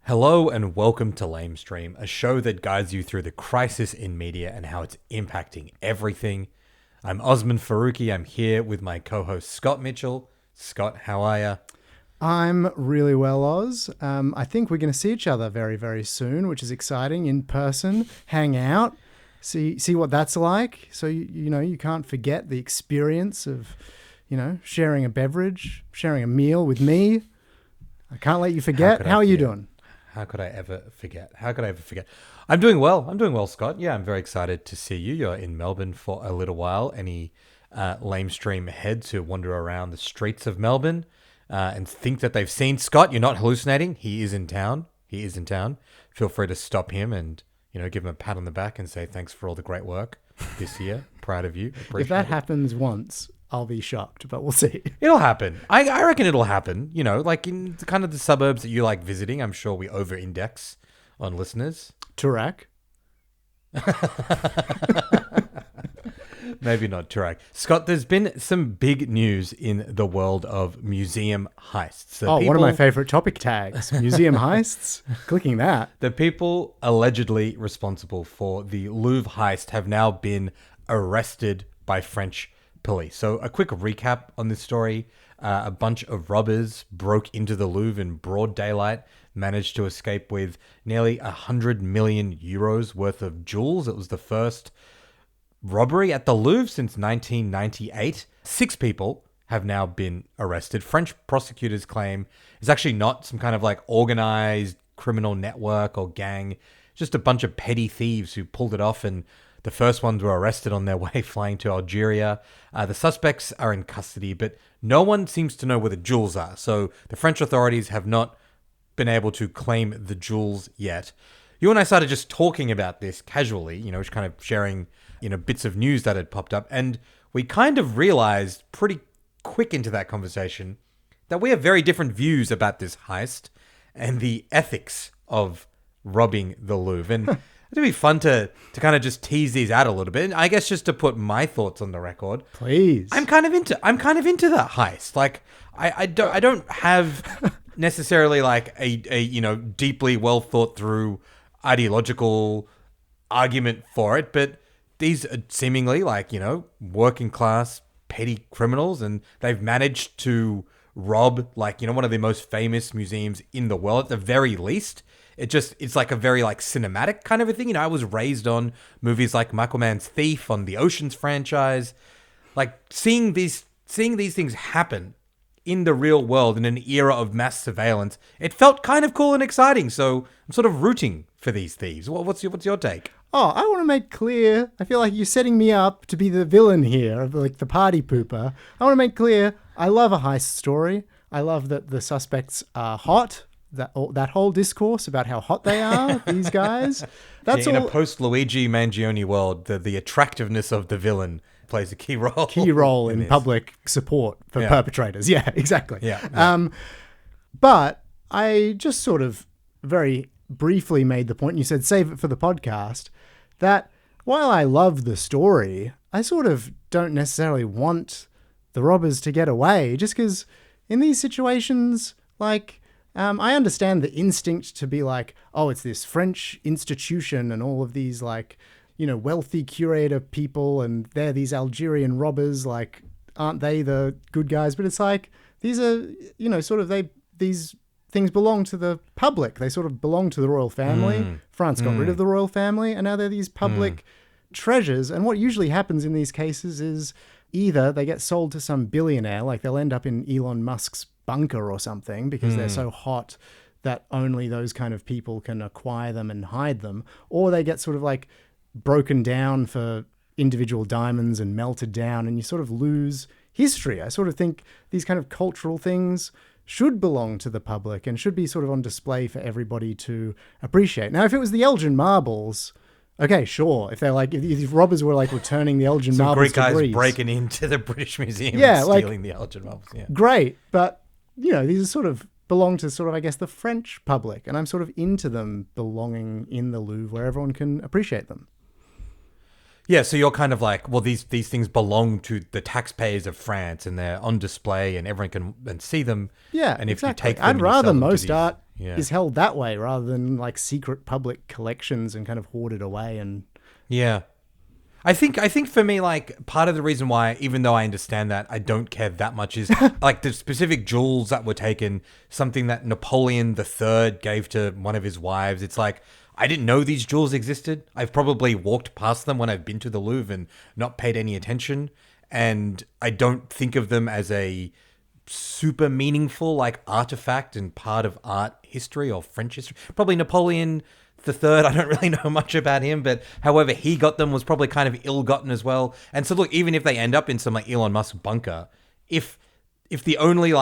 Hello and welcome to Lamestream, a show that guides you through the crisis in media and how it's impacting everything. I'm Osman Faruqi. I'm here with my co-host Scott Mitchell. Scott, how are you? I'm really well, Oz. I think we're going to see each other very, very soon, which is exciting. In person, hang out, see what that's like. So you can't forget the experience of, sharing a beverage, sharing a meal with me. I can't let you forget. How are you doing? How could I ever forget? I'm doing well. Scott. Yeah, I'm very excited to see you. You're in Melbourne for a little while. Any Lamestream heads who wander around the streets of Melbourne and think that they've seen Scott, you're not hallucinating. He is in town. Feel free to stop him and, give him a pat on the back and say thanks for all the great work this year. Proud of you. If that happens once, I'll be shocked, but we'll see. It'll happen. I reckon it'll happen. Like in kind of the suburbs that you like visiting, I'm sure we over-index on listeners. Turak. Maybe not Turak. Scott, there's been some big news in the world of museum heists. So one of my favorite topic tags, museum heists. Clicking that. The people allegedly responsible for the Louvre heist have now been arrested by French police. So a quick recap on this story. A bunch of robbers broke into the Louvre in broad daylight, managed to escape with nearly 100 million euros worth of jewels. It was the first robbery at the Louvre since 1998. 6 people have now been arrested. French prosecutors claim it's actually not some kind of like organized criminal network or gang, just a bunch of petty thieves who pulled it off, and the first ones were arrested on their way flying to Algeria. The suspects are in custody, but no one seems to know where the jewels are. So the French authorities have not been able to claim the jewels yet. You and I started just talking about this casually, just kind of sharing, bits of news that had popped up. And we kind of realized pretty quick into that conversation that we have very different views about this heist and the ethics of robbing the Louvre. And it'd be fun to kind of just tease these out a little bit. And I guess just to put my thoughts on the record. Please. I'm kind of into that heist. Like I don't have necessarily like a deeply well thought through ideological argument for it, but these are seemingly like, working class petty criminals, and they've managed to rob like, one of the most famous museums in the world at the very least. It's like a very like cinematic kind of a thing. I was raised on movies like Michael Mann's Thief, on the Ocean's franchise. Like seeing these things happen in the real world in an era of mass surveillance, it felt kind of cool and exciting. So I'm sort of rooting for these thieves. What's your take? Oh, I want to make clear, I feel like you're setting me up to be the villain here, like the party pooper. I want to make clear, I love a heist story. I love that the suspects are hot. That whole discourse about how hot they are, these guys. That's in a post-Luigi Mangione world, the attractiveness of the villain plays a key role. Key role in public support for perpetrators. Yeah, exactly. Yeah. But I just sort of very briefly made the point, and you said save it for the podcast, that while I love the story, I sort of don't necessarily want the robbers to get away, just because in these situations, like, I understand the instinct to be like, oh, it's this French institution and all of these like, wealthy curator people, and they're these Algerian robbers, like, aren't they the good guys? But it's like, these are, these things belong to the public. They sort of belong to the royal family. France got rid of the royal family, and now they're these public treasures. And what usually happens in these cases is either they get sold to some billionaire, like they'll end up in Elon Musk's bunker or something because they're so hot that only those kind of people can acquire them and hide them, or they get sort of like broken down for individual diamonds and melted down, and you sort of lose history. I sort of think these kind of cultural things should belong to the public and should be sort of on display for everybody to appreciate. Now, if it was the Elgin marbles, okay, sure. If they're like, if robbers were like returning the Elgin marbles Greek to guys Greece, breaking into the British Museum and stealing the Elgin marbles. Yeah. Great, but these are sort of belong to sort of, I guess, the French public, and I'm sort of into them belonging in the Louvre where everyone can appreciate them. Yeah, so you're kind of like, well, these things belong to the taxpayers of France, and they're on display, and everyone can and see them. Yeah, And if exactly. you take them, I'd and you rather sell them to most these, art yeah, is held that way rather than like secret public collections and kind of hoarded away. And yeah. I think for me, like, part of the reason why, even though I understand that, I don't care that much is like the specific jewels that were taken, something that Napoleon III gave to one of his wives. It's like, I didn't know these jewels existed. I've probably walked past them when I've been to the Louvre and not paid any attention. And I don't think of them as a super meaningful like artifact and part of art history or French history. Probably Napoleon the third, I don't really know much about him, but however he got them was probably kind of ill-gotten as well. And so look, even if they end up in some like Elon Musk bunker, if the only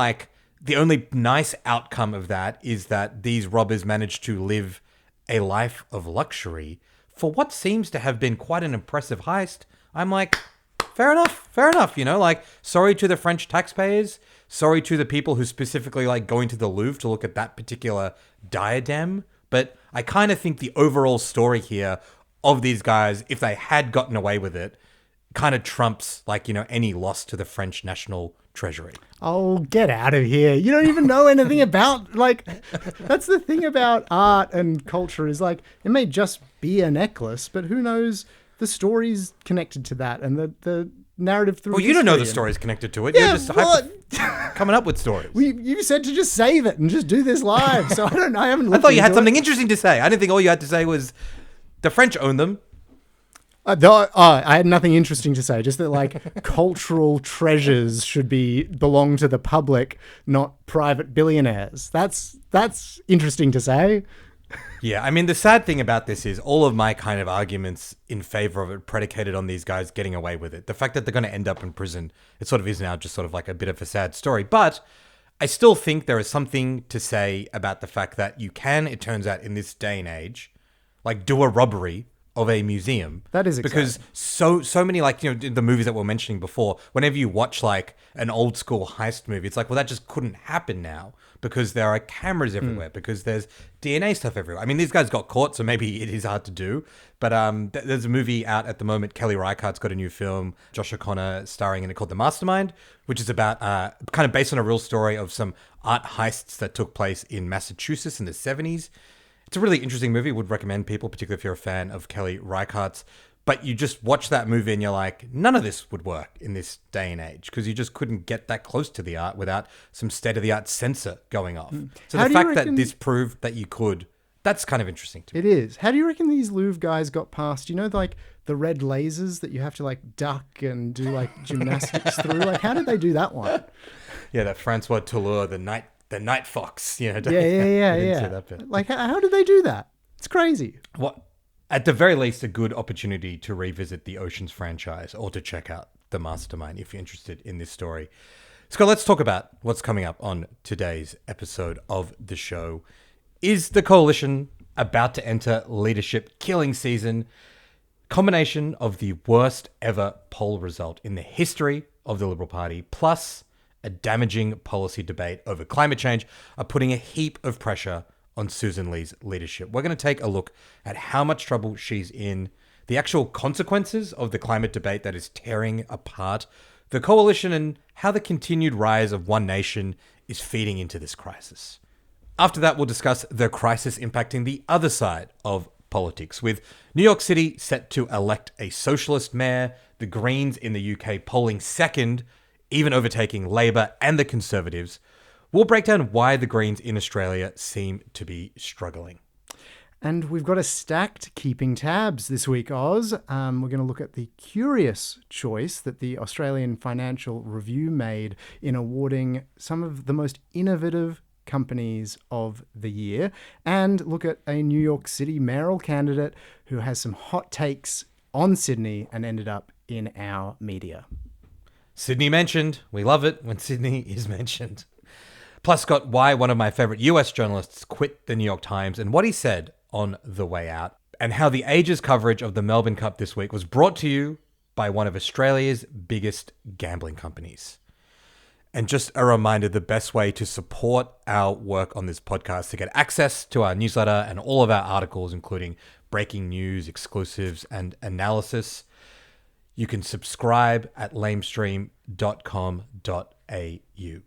nice outcome of that is that these robbers managed to live a life of luxury for what seems to have been quite an impressive heist, I'm like, fair enough, you know, like, sorry to the French taxpayers, sorry to the people who specifically like going to the Louvre to look at that particular diadem. But I kind of think the overall story here of these guys, if they had gotten away with it, kind of trumps, like, you know, any loss to the French national treasury. oh, get out of here. You don't even know anything about, like, that's the thing about art and culture is like, it may just be a necklace, but who knows the stories connected to that and the narrative through Well, you don't know the history stories connected to it. Yeah, You're just coming up with stories. You said to just save it and just do this live, so I don't know. I haven't. I thought you had something interesting to say. I didn't think all you had to say was the French own them. I had nothing interesting to say. Just that, like, cultural treasures should belong to the public, not private billionaires. That's interesting to say. Yeah, I mean, the sad thing about this is all of my kind of arguments in favor of it predicated on these guys getting away with it. The fact that they're going to end up in prison, it sort of is now just sort of like a bit of a sad story. But I still think there is something to say about the fact that you can, it turns out, in this day and age, like, do a robbery of a museum. That is exciting. Because so many, like, you know, the movies that we were mentioning before, whenever you watch like an old school heist movie, it's like, well, that just couldn't happen now because there are cameras everywhere, because there's DNA stuff everywhere. I mean, these guys got caught, so maybe it is hard to do. But there's a movie out at the moment. Kelly Reichardt's got a new film, Josh O'Connor starring in it, called The Mastermind, which is about kind of based on a real story of some art heists that took place in Massachusetts in the 70s. It's a really interesting movie. Would recommend people, particularly if you're a fan of Kelly Reichardt's. But you just watch that movie and you're like, none of this would work in this day and age because you just couldn't get that close to the art without some state-of-the-art sensor going off. So the fact that this proved that you could, that's kind of interesting to me. It is. How do you reckon these Louvre guys got past, you know, like the red lasers that you have to like duck and do like gymnastics through? Like, how did they do that one? Yeah, that Francois Toulour, the night fox, you know. Yeah. Like, how did they do that? It's crazy. What? At the very least, a good opportunity to revisit the Oceans franchise or to check out The Mastermind if you're interested in this story. Scott, let's talk about what's coming up on today's episode of the show. Is the coalition about to enter leadership killing season? Combination of the worst ever poll result in the history of the Liberal Party, plus a damaging policy debate over climate change, are putting a heap of pressure on Susan Lee's leadership. We're going to take a look at how much trouble she's in, the actual consequences of the climate debate that is tearing apart the coalition, and how the continued rise of One Nation is feeding into this crisis. After that, we'll discuss the crisis impacting the other side of politics, with New York City set to elect a socialist mayor, the Greens in the UK polling second, even overtaking Labour and the Conservatives. We'll break down why the Greens in Australia seem to be struggling. And we've got a stacked keeping tabs this week, Oz. We're going to look at the curious choice that the Australian Financial Review made in awarding some of the most innovative companies of the year, and look at a New York City mayoral candidate who has some hot takes on Sydney and ended up in our media. Sydney mentioned. We love it when Sydney is mentioned. Plus, got why one of my favorite US journalists quit the New York Times and what he said on the way out, and how the Age's coverage of the Melbourne Cup this week was brought to you by one of Australia's biggest gambling companies. And just a reminder, the best way to support our work on this podcast, to get access to our newsletter and all of our articles, including breaking news, exclusives, and analysis, You can subscribe at lamestream.com.au.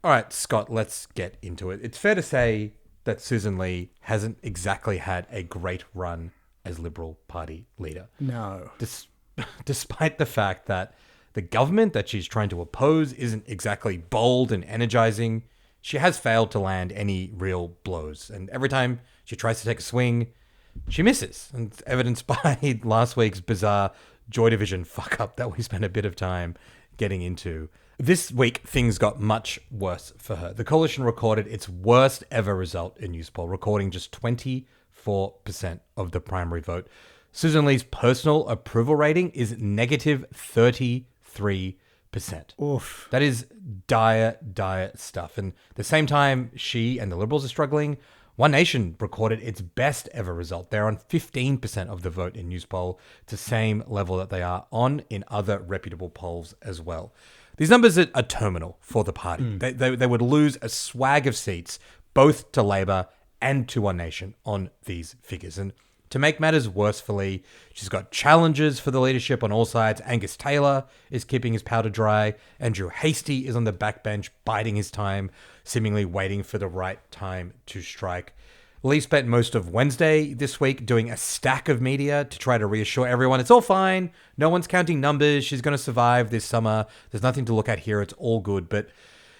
All right, Scott, let's get into it. It's fair to say that Susan Lee hasn't exactly had a great run as Liberal Party leader. No. Despite the fact that the government that she's trying to oppose isn't exactly bold and energizing, she has failed to land any real blows. And every time she tries to take a swing, she misses. And it's evidenced by last week's bizarre Joy Division fuck-up that we spent a bit of time getting into. This week, things got much worse for her. The coalition recorded its worst ever result in Newspoll, recording just 24% of the primary vote. Susan Lee's personal approval rating is negative 33%. Oof. That is dire, dire stuff. And at the same time, she and the Liberals are struggling. One Nation recorded its best ever result. They're on 15% of the vote in Newspoll, to the same level that they are on in other reputable polls as well. These numbers are terminal for the party. They would lose a swag of seats, both to Labor and to One Nation, on these figures. And to make matters worse for Lee, she's got challenges for the leadership on all sides. Angus Taylor is keeping his powder dry. Andrew Hastie is on the backbench, biding his time, seemingly waiting for the right time to strike. Lee spent most of Wednesday this week doing a stack of media to try to reassure everyone it's all fine. No one's counting numbers. She's going to survive this summer. There's nothing to look at here. It's all good. But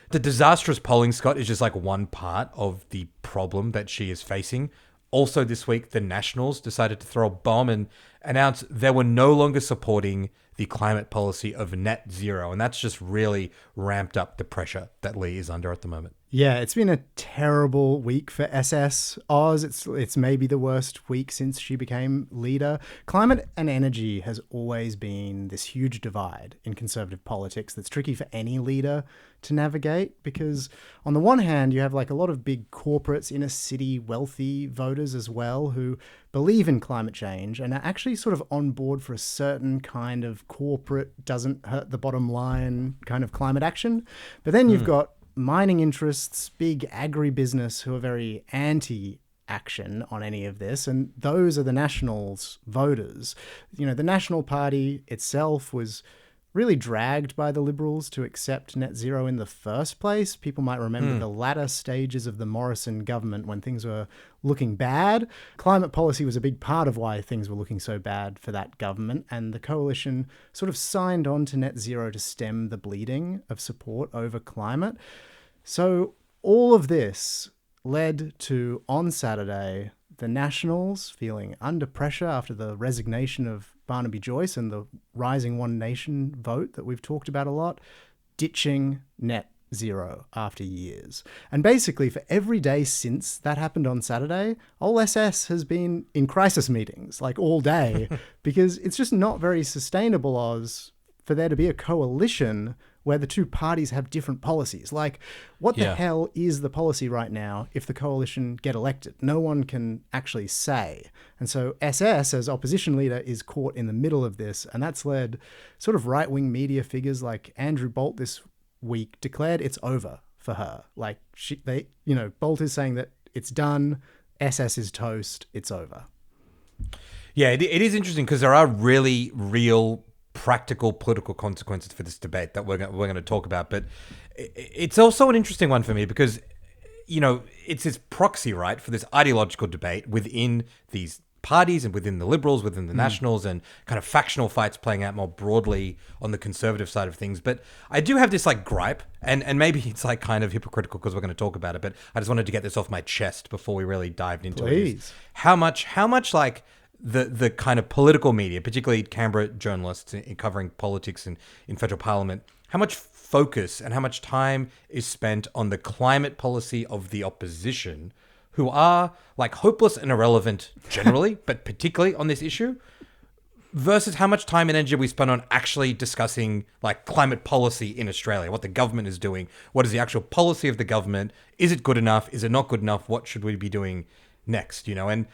the disastrous polling, Scott, is just like one part of the problem that she is facing. Also this week, the Nationals decided to throw a bomb and announce they were no longer supporting the climate policy of net zero. And that's just really ramped up the pressure that Lee is under at the moment. Yeah, it's been a terrible week for SS Oz. It's maybe the worst week since she became leader. Climate and energy has always been this huge divide in conservative politics that's tricky for any leader to navigate, because on the one hand, you have like a lot of big corporates, inner city, wealthy voters as well, who believe in climate change and are actually sort of on board for a certain kind of corporate, doesn't hurt the bottom line kind of climate action. But then you've got mining interests, big agribusiness who are very anti-action on any of this, and those are the Nationals voters. You know, the National Party itself was really dragged by the Liberals to accept net zero in the first place. People might remember the latter stages of the Morrison government when things were looking bad. Climate policy was a big part of why things were looking so bad for that government, and the coalition sort of signed on to net zero to stem the bleeding of support over climate. So all of this led to, on Saturday, the Nationals feeling under pressure after the resignation of Barnaby Joyce and the rising One Nation vote that we've talked about a lot, ditching net zero after years. And basically, for every day since that happened on Saturday, old SS has been in crisis meetings, like all day, because it's just not very sustainable, Oz, for there to be a coalition where the two parties have different policies. Like, what the hell is the policy right now if the coalition get elected? No one can actually say. And so SS, as opposition leader, is caught in the middle of this, and that's led sort of right-wing media figures like Andrew Bolt this week declared it's over for her. Like, Bolt is saying that it's done, SS is toast, it's over. Yeah, it is interesting because there are really real practical political consequences for this debate that we're going to talk about. But it's also an interesting one for me because, you know, it's this proxy, right, for this ideological debate within these parties and within the Liberals, within the Nationals, and kind of factional fights playing out more broadly on the conservative side of things. But I do have this like gripe, and maybe it's like kind of hypocritical because we're going to talk about it, but I just wanted to get this off my chest before we really dived into it. How much like the kind of political media, particularly Canberra journalists in covering politics in federal parliament, how much focus and how much time is spent on the climate policy of the opposition, who are like hopeless and irrelevant generally, but particularly on this issue, versus how much time and energy we spend on actually discussing like climate policy in Australia, what the government is doing, what is the actual policy of the government, is it good enough, is it not good enough, what should we be doing next, you know? And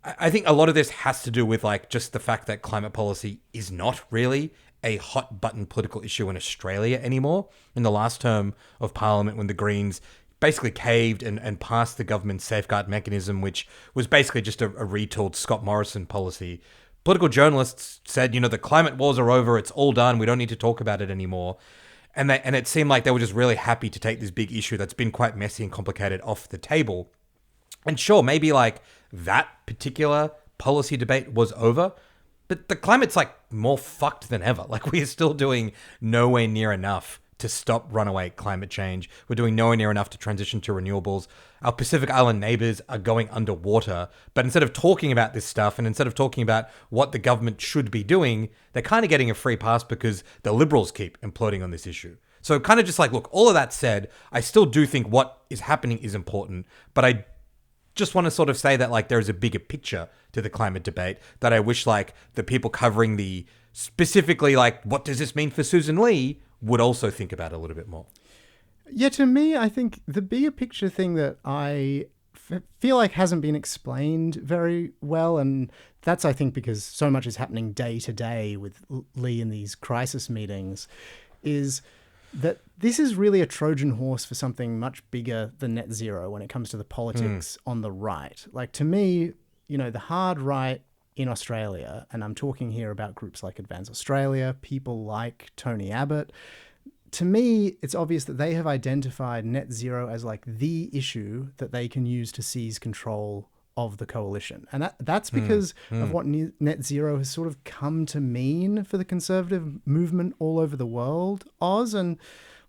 I think a lot of this has to do with like just the fact that climate policy is not really a hot button political issue in Australia anymore. In the last term of Parliament, when the Greens basically caved and passed the government safeguard mechanism, which was basically just a retooled Scott Morrison policy, Political journalists said, the climate wars are over. It's all done. We don't need to talk about it anymore. And it seemed like they were just really happy to take this big issue that's been quite messy and complicated off the table. And sure, maybe like that particular policy debate was over, but the climate's like more fucked than ever. Like we are still doing nowhere near enough to stop runaway climate change. We're doing nowhere near enough to transition to renewables. Our Pacific Island neighbors are going underwater. But instead of talking about this stuff and instead of talking about what the government should be doing, they're kind of getting a free pass because the Liberals keep imploding on this issue. So kind of just like, look, all of that said, I still do think what is happening is important, but I just want to sort of say that like there is a bigger picture to the climate debate that I wish like the people covering the specifically like what does this mean for Susan Lee would also think about a little bit more. Yeah, to me, I think the bigger picture thing that I feel like hasn't been explained very well, and that's, I think, because so much is happening day to day with Lee in these crisis meetings, is that this is really a Trojan horse for something much bigger than net zero when it comes to the politics on the right. Like, to me, the hard right in Australia, and I'm talking here about groups like Advance Australia, people like Tony Abbott, to me, it's obvious that they have identified net zero as like the issue that they can use to seize control of the coalition. And that's because of what net zero has sort of come to mean for the conservative movement all over the world, Oz. And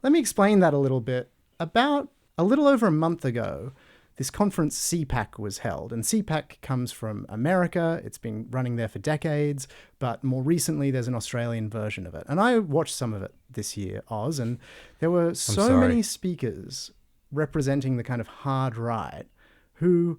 let me explain that a little bit. About a little over a month ago, this conference CPAC was held, and CPAC comes from America. It's been running there for decades, but more recently there's an Australian version of it. And I watched some of it this year, Oz, and there were so many speakers representing the kind of hard right who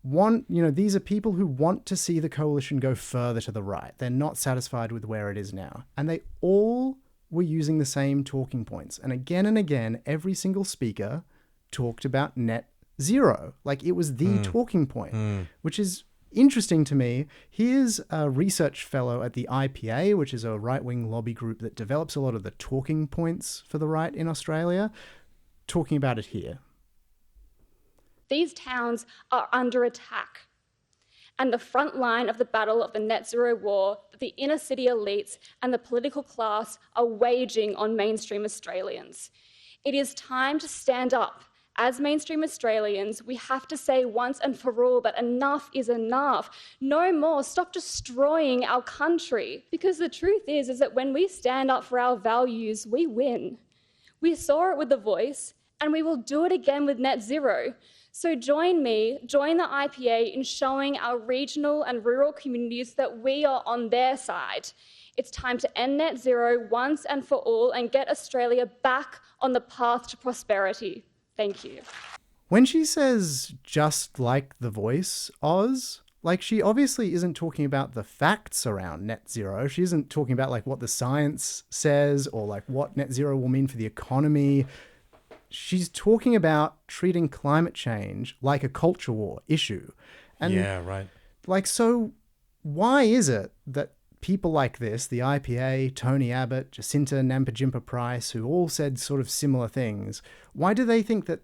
want, these are people who want to see the coalition go further to the right. They're not satisfied with where it is now. And they all were using the same talking points. And again, every single speaker talked about net zero. Like it was the talking point, which is interesting to me. Here's a research fellow at the IPA, which is a right-wing lobby group that develops a lot of the talking points for the right in Australia, talking about it here. These towns are under attack, and the front line of the battle of the net zero war that the inner city elites and the political class are waging on mainstream Australians. It is time to stand up. As mainstream Australians, we have to say once and for all that enough is enough. No more. Stop destroying our country. Because the truth is that when we stand up for our values, we win. We saw it with The Voice, and we will do it again with net zero. So join the IPA in showing our regional and rural communities that we are on their side. It's time to end net zero once and for all and get Australia back on the path to prosperity. Thank you. When she says just like The Voice, Oz, like she obviously isn't talking about the facts around net zero. She isn't talking about like what the science says or like what net zero will mean for the economy. She's talking about treating climate change like a culture war issue. And yeah, right. Like, so why is it that people like this, the IPA, Tony Abbott, Jacinta Nampijinpa Price, who all said sort of similar things, why do they think that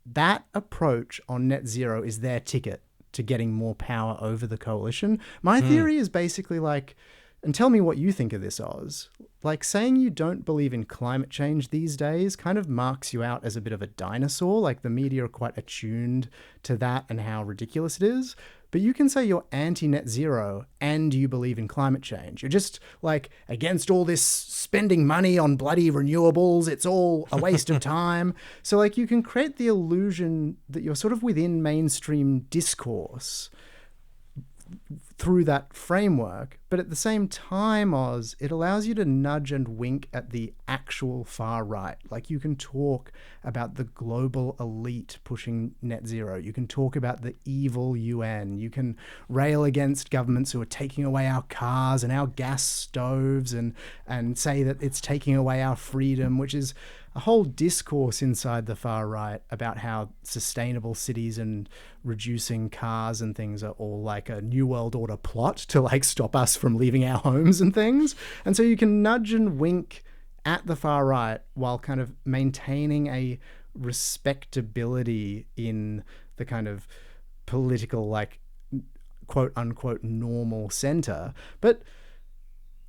that approach on net zero is their ticket to getting more power over the coalition? My theory is basically like, and tell me what you think of this, Oz, like saying you don't believe in climate change these days kind of marks you out as a bit of a dinosaur. Like the media are quite attuned to that and how ridiculous it is. But you can say you're anti-net zero and you believe in climate change. You're just like against all this spending money on bloody renewables. It's all a waste of time. So like you can create the illusion that you're sort of within mainstream discourse through that framework. But at the same time, Oz, it allows you to nudge and wink at the actual far right. Like you can talk about the global elite pushing net zero. You can talk about the evil UN. You can rail against governments who are taking away our cars and our gas stoves and say that it's taking away our freedom, which is a whole discourse inside the far right about how sustainable cities and reducing cars and things are all like a New World Order plot to like stop us from leaving our homes and things. And so you can nudge and wink at the far right while kind of maintaining a respectability in the kind of political like quote unquote normal center. But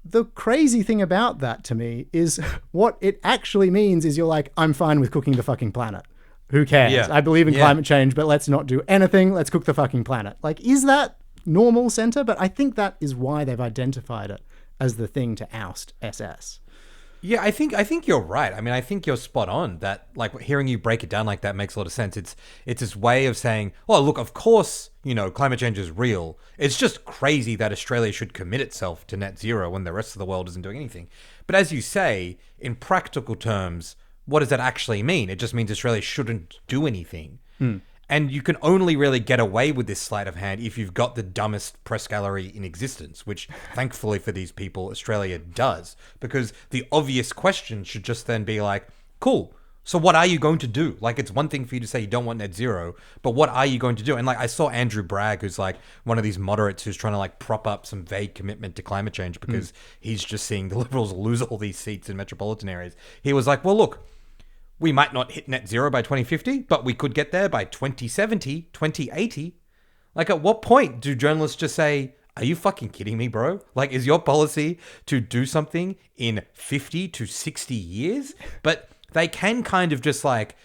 the crazy thing about that to me is what it actually means is you're like, I'm fine with cooking the fucking planet. Who cares? Yeah. I believe in Yeah. climate change, but let's not do anything. Let's cook the fucking planet. Like, is that normal center? But I think that is why they've identified it as the thing to oust SS. Yeah, I think you're right. I mean, I think you're spot on that, like, hearing you break it down like that makes a lot of sense. It's this way of saying, well, look, of course, climate change is real. It's just crazy that Australia should commit itself to net zero when the rest of the world isn't doing anything. But as you say, in practical terms, what does that actually mean? It just means Australia shouldn't do anything. And you can only really get away with this sleight of hand if you've got the dumbest press gallery in existence, which thankfully for these people, Australia does. Because the obvious question should just then be like, cool, so what are you going to do? Like, it's one thing for you to say you don't want net zero, but what are you going to do? And like, I saw Andrew Bragg, who's like one of these moderates who's trying to like prop up some vague commitment to climate change because he's just seeing the Liberals lose all these seats in metropolitan areas. He was like, well, look, we might not hit net zero by 2050, but we could get there by 2070, 2080. Like, at what point do journalists just say, are you fucking kidding me, bro? Like, is your policy to do something in 50 to 60 years? But they can kind of just like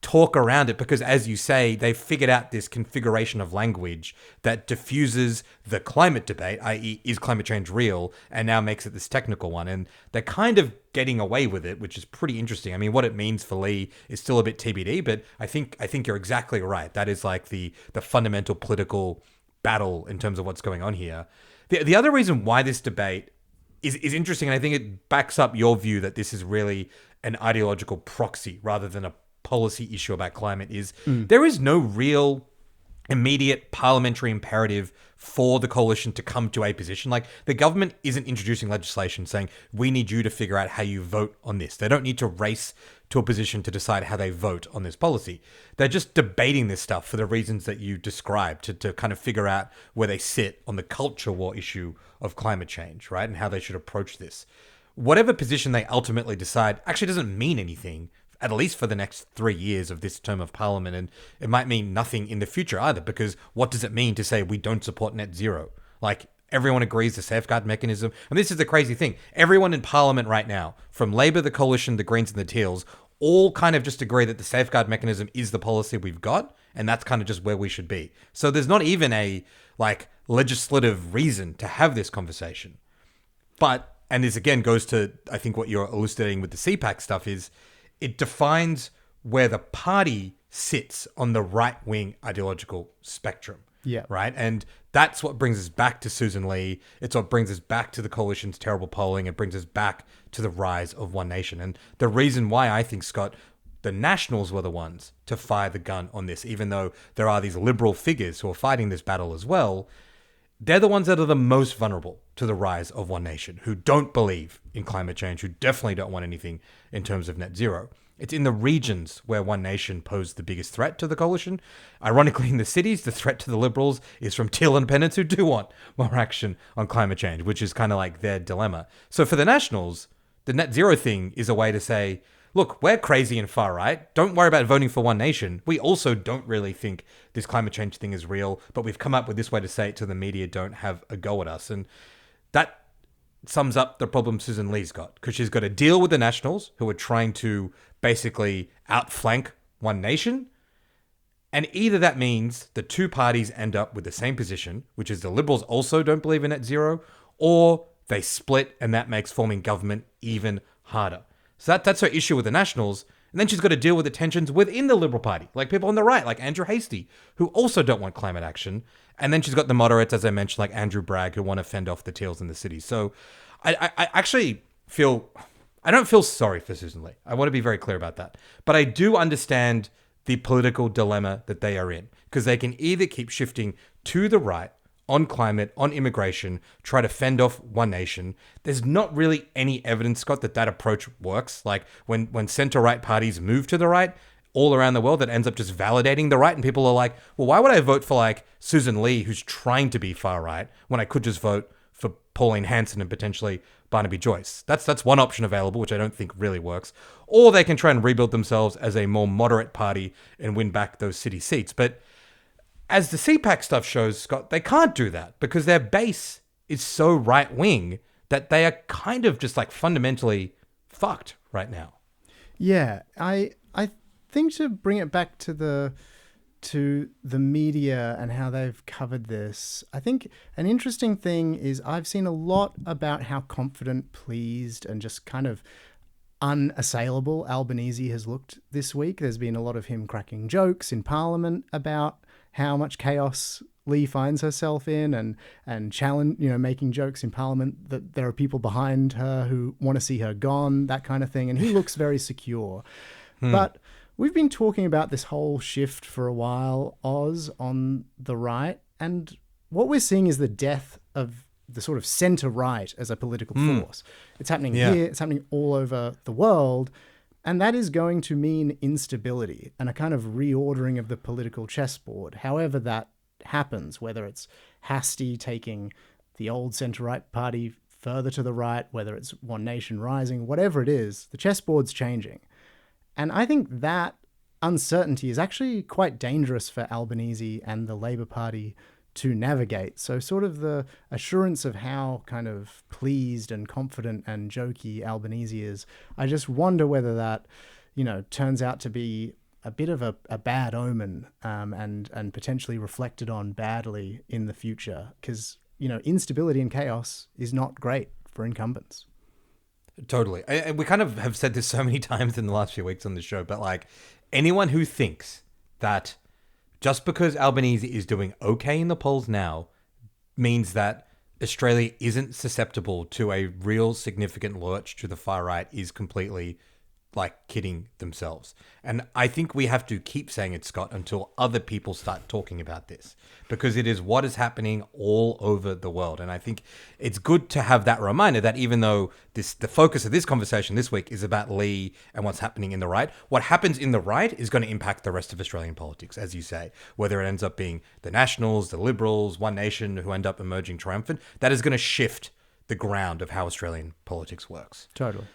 talk around it because, as you say, they've figured out this configuration of language that diffuses the climate debate, i.e. is climate change real, and now makes it this technical one. And they're kind of getting away with it, which is pretty interesting. I mean, what it means for Lee is still a bit TBD, but I think you're exactly right. That is like the fundamental political battle in terms of what's going on here. The other reason why this debate is interesting, and I think it backs up your view that this is really an ideological proxy rather than a policy issue about climate, is there is no real immediate parliamentary imperative for the coalition to come to a position. Like, the government isn't introducing legislation saying, we need you to figure out how you vote on this. They don't need to race to a position to decide how they vote on this policy. They're just debating this stuff for the reasons that you described, to kind of figure out where they sit on the culture war issue of climate change, right? And how they should approach this. Whatever position they ultimately decide actually doesn't mean anything, at least for the next 3 years of this term of parliament. And it might mean nothing in the future either, because what does it mean to say we don't support net zero? Like, everyone agrees the safeguard mechanism. And this is the crazy thing. Everyone in parliament right now, from Labor, the Coalition, the Greens and the Teals, all kind of just agree that the safeguard mechanism is the policy we've got. And that's kind of just where we should be. So there's not even a like legislative reason to have this conversation. But, and this again goes to, I think what you're elucidating with the CPAC stuff is, it defines where the party sits on the right-wing ideological spectrum. Yeah. Right? And that's what brings us back to Susan Lee. It's what brings us back to the coalition's terrible polling. It brings us back to the rise of One Nation. And the reason why I think, Scott, the Nationals were the ones to fire the gun on this, even though there are these liberal figures who are fighting this battle as well, they're the ones that are the most vulnerable to the rise of One Nation, who don't believe in climate change, who definitely don't want anything in terms of net zero. It's in the regions where One Nation posed the biggest threat to the coalition. Ironically, in the cities, the threat to the Liberals is from Teal independents who do want more action on climate change, which is kind of like their dilemma. So for the Nationals, the net zero thing is a way to say, look, we're crazy and far right. Don't worry about voting for One Nation. We also don't really think this climate change thing is real, but we've come up with this way to say it so the media don't have a go at us. And that sums up the problem Susan Lee's got, because she's got to deal with the Nationals, who are trying to basically outflank One Nation. And either that means the two parties end up with the same position, which is the Liberals also don't believe in net zero, or they split and that makes forming government even harder. So that's her issue with the Nationals. And then she's got to deal with the tensions within the Liberal Party, like people on the right, like Andrew Hastie, who also don't want climate action. And then she's got the moderates, as I mentioned, like Andrew Bragg, who want to fend off the Teals in the city. So I actually feel, I don't feel sorry for Susan Lee. I want to be very clear about that. But I do understand the political dilemma that they are in, because they can either keep shifting to the right on climate, on immigration, try to fend off One Nation. There's not really any evidence, Scott, that approach works. Like when center-right parties move to the right all around the world, that ends up just validating the right. And people are like, well, why would I vote for like Susan Lee, who's trying to be far right, when I could just vote for Pauline Hanson and potentially Barnaby Joyce? That's one option available, which I don't think really works. Or they can try and rebuild themselves as a more moderate party and win back those city seats. But as the CPAC stuff shows, Scott, they can't do that because their base is so right wing that they are kind of just like fundamentally fucked right now. Yeah, I think to bring it back to the media and how they've covered this, I think an interesting thing is I've seen a lot about how confident, pleased, and just kind of unassailable Albanese has looked this week. There's been a lot of him cracking jokes in Parliament about how much chaos Lee finds herself in, and challenge, making jokes in Parliament that there are people behind her who want to see her gone, that kind of thing. And he looks very secure. But we've been talking about this whole shift for a while, Oz, on the right. And what we're seeing is the death of the sort of centre-right as a political force. It's happening here. It's happening all over the world. And that is going to mean instability and a kind of reordering of the political chessboard, however that happens, whether it's Hastie taking the old centre-right party further to the right, whether it's One Nation Rising, whatever it is, the chessboard's changing. And I think that uncertainty is actually quite dangerous for Albanese and the Labour Party to navigate. So sort of the assurance of how kind of pleased and confident and jokey Albanese is, I just wonder whether that, turns out to be a bit of a bad omen, and potentially reflected on badly in the future. Because, instability and chaos is not great for incumbents. Totally. And we kind of have said this so many times in the last few weeks on the show, but like anyone who thinks that just because Albanese is doing okay in the polls now means that Australia isn't susceptible to a real significant lurch to the far right is completely like kidding themselves. And I think we have to keep saying it, Scott, until other people start talking about this, because it is what is happening all over the world. And I think it's good to have that reminder that even though the focus of this conversation this week is about Lee and what's happening in the right, what happens in the right is going to impact the rest of Australian politics, as you say, whether it ends up being the Nationals, the Liberals, One Nation, who end up emerging triumphant. That is going to shift the ground of how Australian politics works. Totally.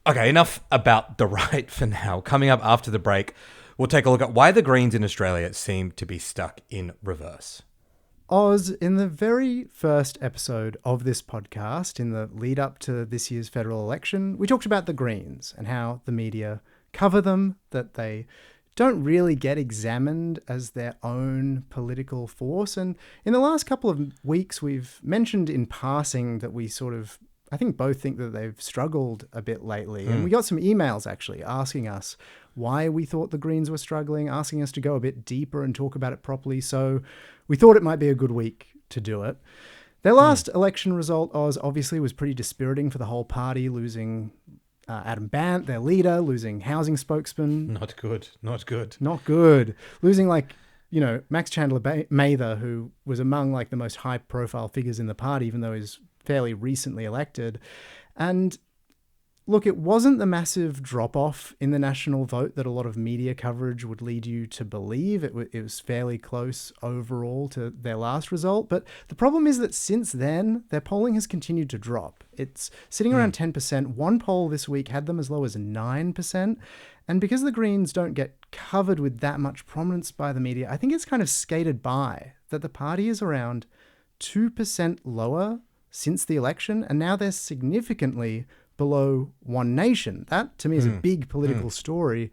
Okay, enough about the right for now. Coming up after the break, we'll take a look at why the Greens in Australia seem to be stuck in reverse. Oz, in the very first episode of this podcast, in the lead up to this year's federal election, we talked about the Greens and how the media cover them, that they don't really get examined as their own political force. And in the last couple of weeks, we've mentioned in passing that we sort of, I think both think that they've struggled a bit lately. And we got some emails actually asking us why we thought the Greens were struggling, asking us to go a bit deeper and talk about it properly. So we thought it might be a good week to do it. Their last election result, Oz, obviously was pretty dispiriting for the whole party, losing Adam Bant, their leader, losing housing spokesman. Not good. Not good. Losing Max Chandler Mather, who was among the most high profile figures in the party, even though he's fairly recently elected. And look, it wasn't the massive drop-off in the national vote that a lot of media coverage would lead you to believe. It was fairly close overall to their last result. But the problem is that since then, their polling has continued to drop. It's sitting around 10%. One poll this week had them as low as 9%. And because the Greens don't get covered with that much prominence by the media, I think it's kind of skated by that the party is around 2% lower since the election, and now they're significantly below One Nation. That, to me, is a big political story.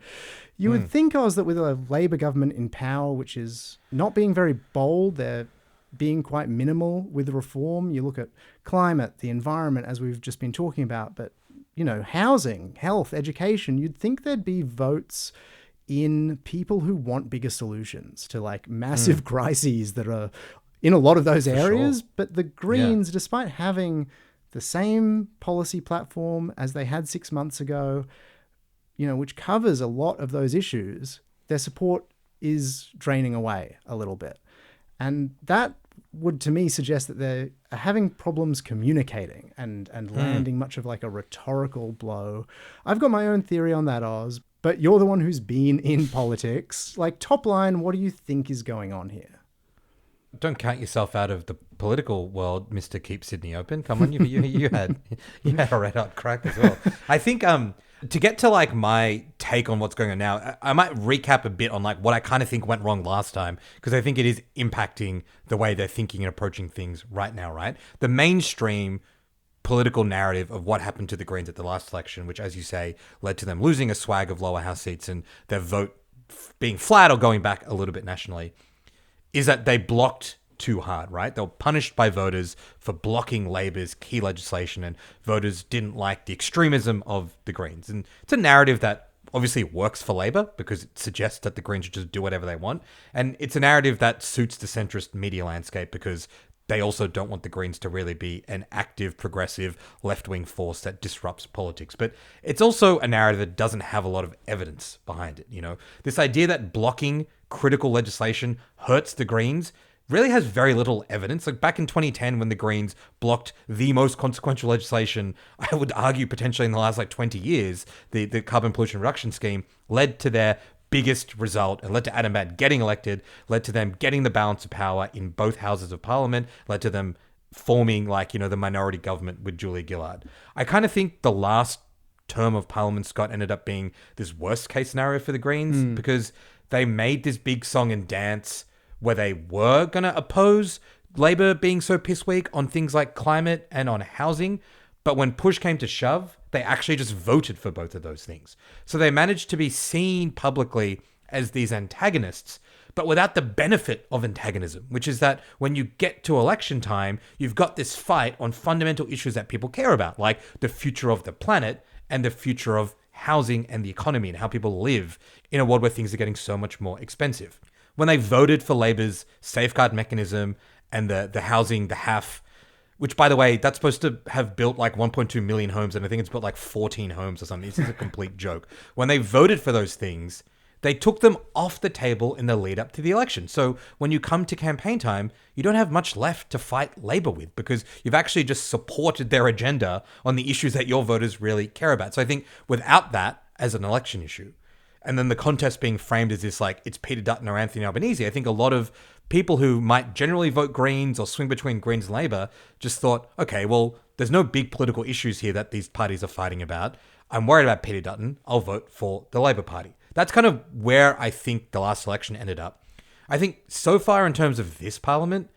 You would think, Oz, that with a Labour government in power, which is not being very bold, they're being quite minimal with reform. You look at climate, the environment, as we've just been talking about, but, housing, health, education, you'd think there'd be votes in people who want bigger solutions to, massive crises that are in a lot of those areas. Sure. But the Greens, despite having the same policy platform as they had 6 months ago, which covers a lot of those issues, their support is draining away a little bit. And that would, to me, suggest that they're having problems communicating and landing much of a rhetorical blow. I've got my own theory on that, Oz, but you're the one who's been in politics. Top line, what do you think is going on here? Don't count yourself out of the political world, Mister Keep Sydney Open. Come on, you had a red hot crack as well. I think to get to like my take on what's going on now, I might recap a bit on like what I kind of think went wrong last time, because I think it is impacting the way they're thinking and approaching things right now. Right, the mainstream political narrative of what happened to the Greens at the last election, which, as you say, led to them losing a swag of lower house seats and their vote being flat or going back a little bit nationally, is that they blocked too hard, right? They were punished by voters for blocking Labor's key legislation, and voters didn't like the extremism of the Greens. And it's a narrative that obviously works for Labor because it suggests that the Greens should just do whatever they want. And it's a narrative that suits the centrist media landscape because they also don't want the Greens to really be an active, progressive, left-wing force that disrupts politics. But it's also a narrative that doesn't have a lot of evidence behind it. You know, this idea that blocking critical legislation hurts the Greens really has very little evidence. Like back in 2010, when the Greens blocked the most consequential legislation, I would argue potentially in the last like 20 years, the carbon pollution reduction scheme led to their biggest result and led to Adam Bad getting elected, led to them getting the balance of power in both houses of parliament, led to them forming like, you know, the minority government with Julia Gillard. I kind of think the last term of Parliament, Scott, ended up being this worst case scenario for the Greens because they made this big song and dance where they were going to oppose Labor being so piss weak on things like climate and on housing. But when push came to shove, they actually just voted for both of those things. So they managed to be seen publicly as these antagonists, but without the benefit of antagonism, which is that when you get to election time, you've got this fight on fundamental issues that people care about, like the future of the planet and the future of housing and the economy and how people live in a world where things are getting so much more expensive. When they voted for Labor's safeguard mechanism and the housing, the HAF, which, by the way, that's supposed to have built like 1.2 million homes, and I think it's built like 14 homes or something. This is a complete joke. When they voted for those things, they took them off the table in the lead up to the election. So when you come to campaign time, you don't have much left to fight Labor with because you've actually just supported their agenda on the issues that your voters really care about. So I think without that as an election issue, and then the contest being framed as this like it's Peter Dutton or Anthony Albanese, I think a lot of people who might generally vote Greens or swing between Greens and Labor just thought, okay, well, there's no big political issues here that these parties are fighting about. I'm worried about Peter Dutton. I'll vote for the Labor Party. That's kind of where I think the last election ended up. I think so far in terms of this parliament,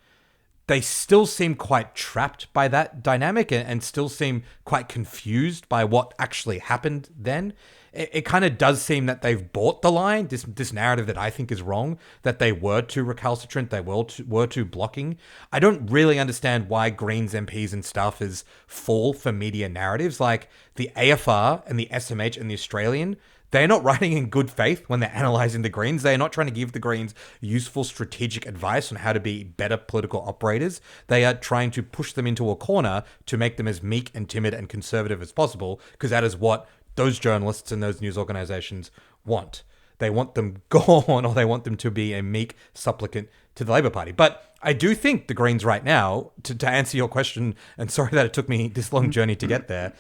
they still seem quite trapped by that dynamic and still seem quite confused by what actually happened then. It kind of does seem that they've bought the line, this narrative that I think is wrong, that they were too recalcitrant, they were too blocking. I don't really understand why Greens MPs and staffers fall for media narratives. Like the AFR and the SMH and the Australian, they're not writing in good faith when they're analysing the Greens. They're not trying to give the Greens useful strategic advice on how to be better political operators. They are trying to push them into a corner to make them as meek and timid and conservative as possible, because that is what those journalists and those news organisations want. They want them gone, or they want them to be a meek supplicant to the Labor Party. But I do think the Greens right now, to answer your question, and sorry that it took me this long journey to get there,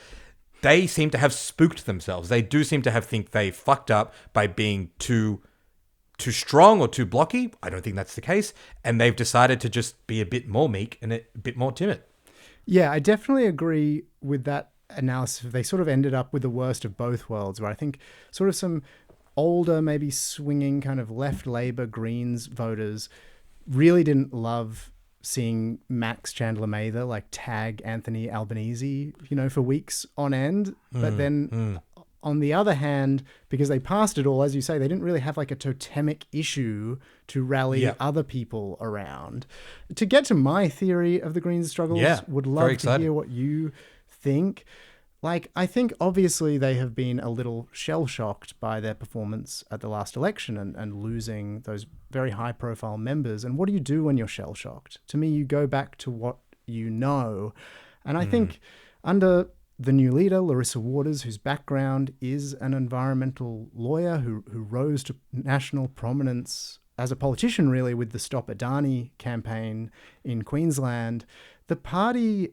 they seem to have spooked themselves. They do seem to have think they fucked up by being too strong or too blocky. I don't think that's the case. And they've decided to just be a bit more meek and a bit more timid. Yeah, I definitely agree with that analysis. They sort of ended up with the worst of both worlds, where I think sort of some older, maybe swinging kind of left Labor Greens voters really didn't love seeing Max Chandler Mather like tag Anthony Albanese, for weeks on end. But then on the other hand, because they passed it all, as you say, they didn't really have like a totemic issue to rally other people around. To get to my theory of the Greens' struggles, would love to hear what you think. Like, I think obviously they have been a little shell-shocked by their performance at the last election and losing those very high-profile members. And what do you do when you're shell-shocked? To me, you go back to what you know. And I think under the new leader, Larissa Waters, whose background is an environmental lawyer who rose to national prominence as a politician, really, with the Stop Adani campaign in Queensland, the party,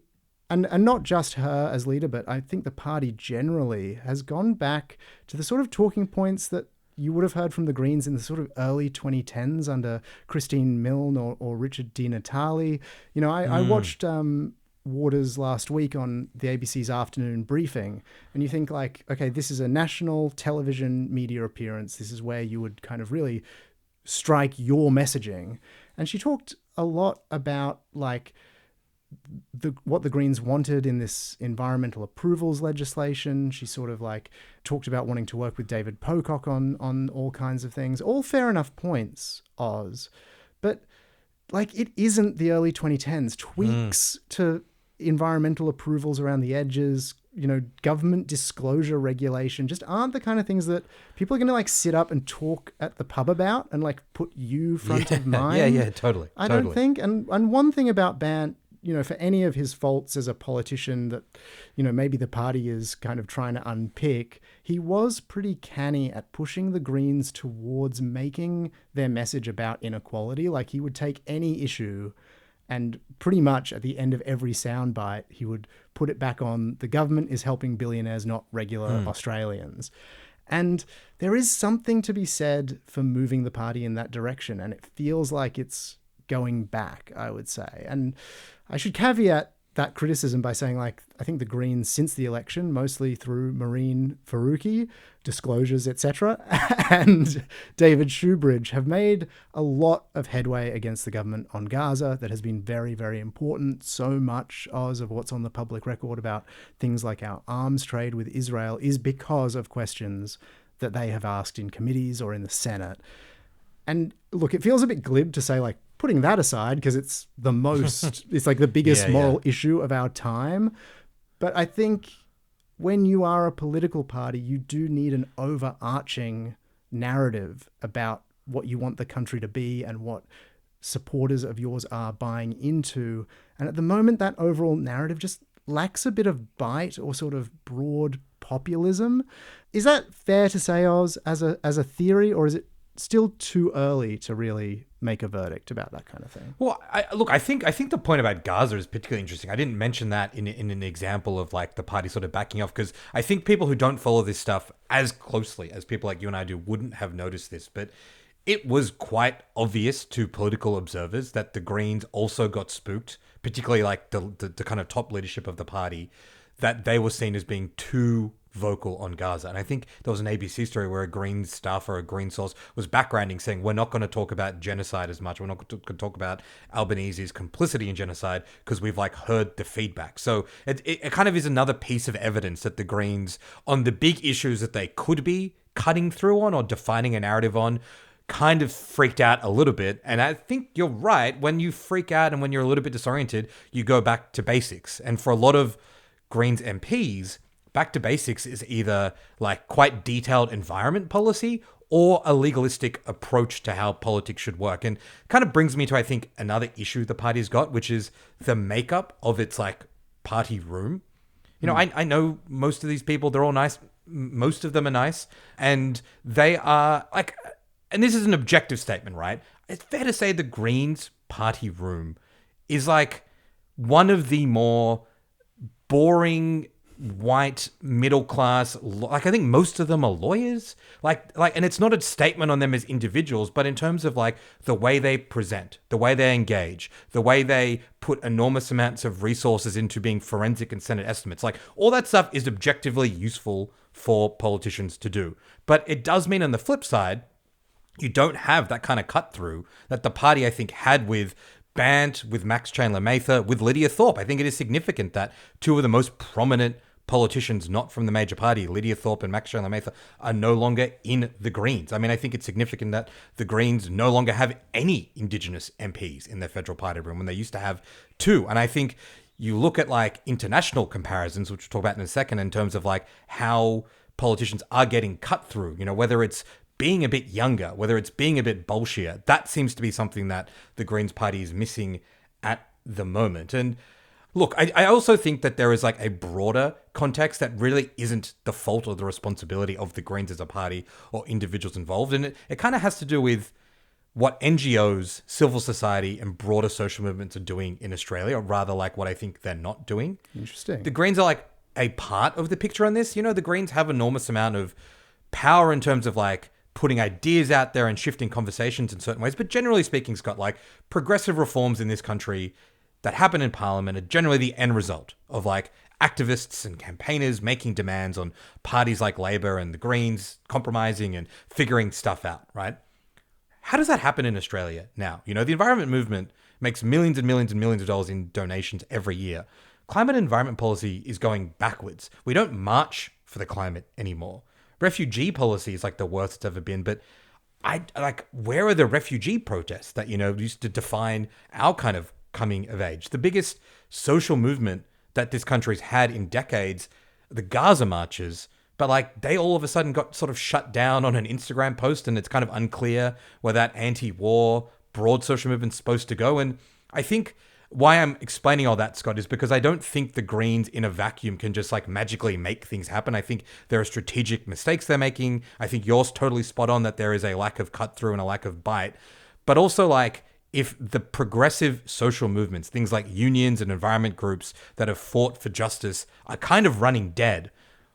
and not just her as leader, but I think the party generally has gone back to the sort of talking points that you would have heard from the Greens in the sort of early 2010s under Christine Milne or Richard Di Natale. You know, I watched Waters last week on the ABC's afternoon briefing, and you think like, okay, this is a national television media appearance. This is where you would kind of really strike your messaging. And she talked a lot about like what the Greens wanted in this environmental approvals legislation. She sort of like talked about wanting to work with David Pocock on all kinds of things. All fair enough points, Oz. But like, it isn't the early 2010s. Tweaks to environmental approvals around the edges, you know, government disclosure regulation just aren't the kind of things that people are going to like sit up and talk at the pub about and like put you front of mind. Yeah, totally. I don't think. And one thing about Bant, you know, for any of his faults as a politician that, you know, maybe the party is kind of trying to unpick, he was pretty canny at pushing the Greens towards making their message about inequality. Like, he would take any issue and pretty much at the end of every soundbite, he would put it back on the government is helping billionaires, not regular Australians. And there is something to be said for moving the party in that direction. And it feels like it's going back, I would say. And I should caveat that criticism by saying, like, I think the Greens since the election, mostly through Maureen Faruqi, disclosures, etc., and David Shoebridge, have made a lot of headway against the government on Gaza that has been very, very important. So much, Oz, of what's on the public record about things like our arms trade with Israel is because of questions that they have asked in committees or in the Senate. And look, it feels a bit glib to say, like, putting that aside, because it's the most, it's like the biggest moral issue of our time. But I think when you are a political party, you do need an overarching narrative about what you want the country to be and what supporters of yours are buying into. And at the moment, that overall narrative just lacks a bit of bite or sort of broad populism. Is that fair to say, Oz, as a theory, or is it still too early to really make a verdict about that kind of thing? Well, I think the point about Gaza is particularly interesting. I didn't mention that in an example of like the party sort of backing off, because I think people who don't follow this stuff as closely as people like you and I do wouldn't have noticed this, but it was quite obvious to political observers that the Greens also got spooked, particularly like the kind of top leadership of the party, that they were seen as being too vocal on Gaza. And I think there was an ABC story where a Green staffer, a Green source, was backgrounding saying, we're not going to talk about genocide as much. We're not going to talk about Albanese's complicity in genocide because we've like heard the feedback. So it kind of is another piece of evidence that the Greens, on the big issues that they could be cutting through on or defining a narrative on, kind of freaked out a little bit. And I think you're right. When you freak out and when you're a little bit disoriented, you go back to basics. And for a lot of Greens MPs, back to basics is either like quite detailed environment policy or a legalistic approach to how politics should work. And kind of brings me to, I think, another issue the party's got, which is the makeup of its like party room. You know, I know most of these people, they're all nice. Most of them are nice. And they are like, and this is an objective statement, right? It's fair to say the Greens party room is like one of the more boring white middle class, like I think most of them are lawyers, like and it's not a statement on them as individuals, but in terms of like the way they present, the way they engage, the way they put enormous amounts of resources into being forensic and Senate estimates, like all that stuff is objectively useful for politicians to do. But it does mean on the flip side, you don't have that kind of cut through that the party I think had with Bant, with Max Chandler Mather, with Lydia Thorpe. I think it is significant that two of the most prominent politicians not from the major party, Lydia Thorpe and Max Chandler Mather, are no longer in the Greens. I mean, I think it's significant that the Greens no longer have any Indigenous MPs in their federal party room when they used to have two. And I think you look at like international comparisons, which we'll talk about in a second, in terms of like how politicians are getting cut through, you know, whether it's being a bit younger, whether it's being a bit bolshier, that seems to be something that the Greens party is missing at the moment. And look, I also think that there is like a broader context that really isn't the fault or the responsibility of the Greens as a party or individuals involved. And it kind of has to do with what NGOs, civil society, and broader social movements are doing in Australia, or rather like what I think they're not doing. Interesting. The Greens are like a part of the picture on this. You know, the Greens have enormous amount of power in terms of like putting ideas out there and shifting conversations in certain ways. But generally speaking, Scott, like progressive reforms in this country that happen in Parliament are generally the end result of like activists and campaigners making demands on parties like Labor and the Greens compromising and figuring stuff out, right? How does that happen in Australia now? You know, the environment movement makes millions and millions and millions of dollars in donations every year. Climate and environment policy is going backwards. We don't march for the climate anymore. Refugee policy is like the worst it's ever been, but where are the refugee protests that, you know, used to define our kind of coming of age? The biggest social movement that this country's had in decades, the Gaza marches, but like they all of a sudden got sort of shut down on an Instagram post, and it's kind of unclear where that anti-war broad social movement's supposed to go. And I think why I'm explaining all that, Scott, is because I don't think the Greens in a vacuum can just like magically make things happen. I think there are strategic mistakes they're making. I think yours totally spot on that there is a lack of cut through and a lack of bite. But also like if the progressive social movements, things like unions and environment groups that have fought for justice are kind of running dead,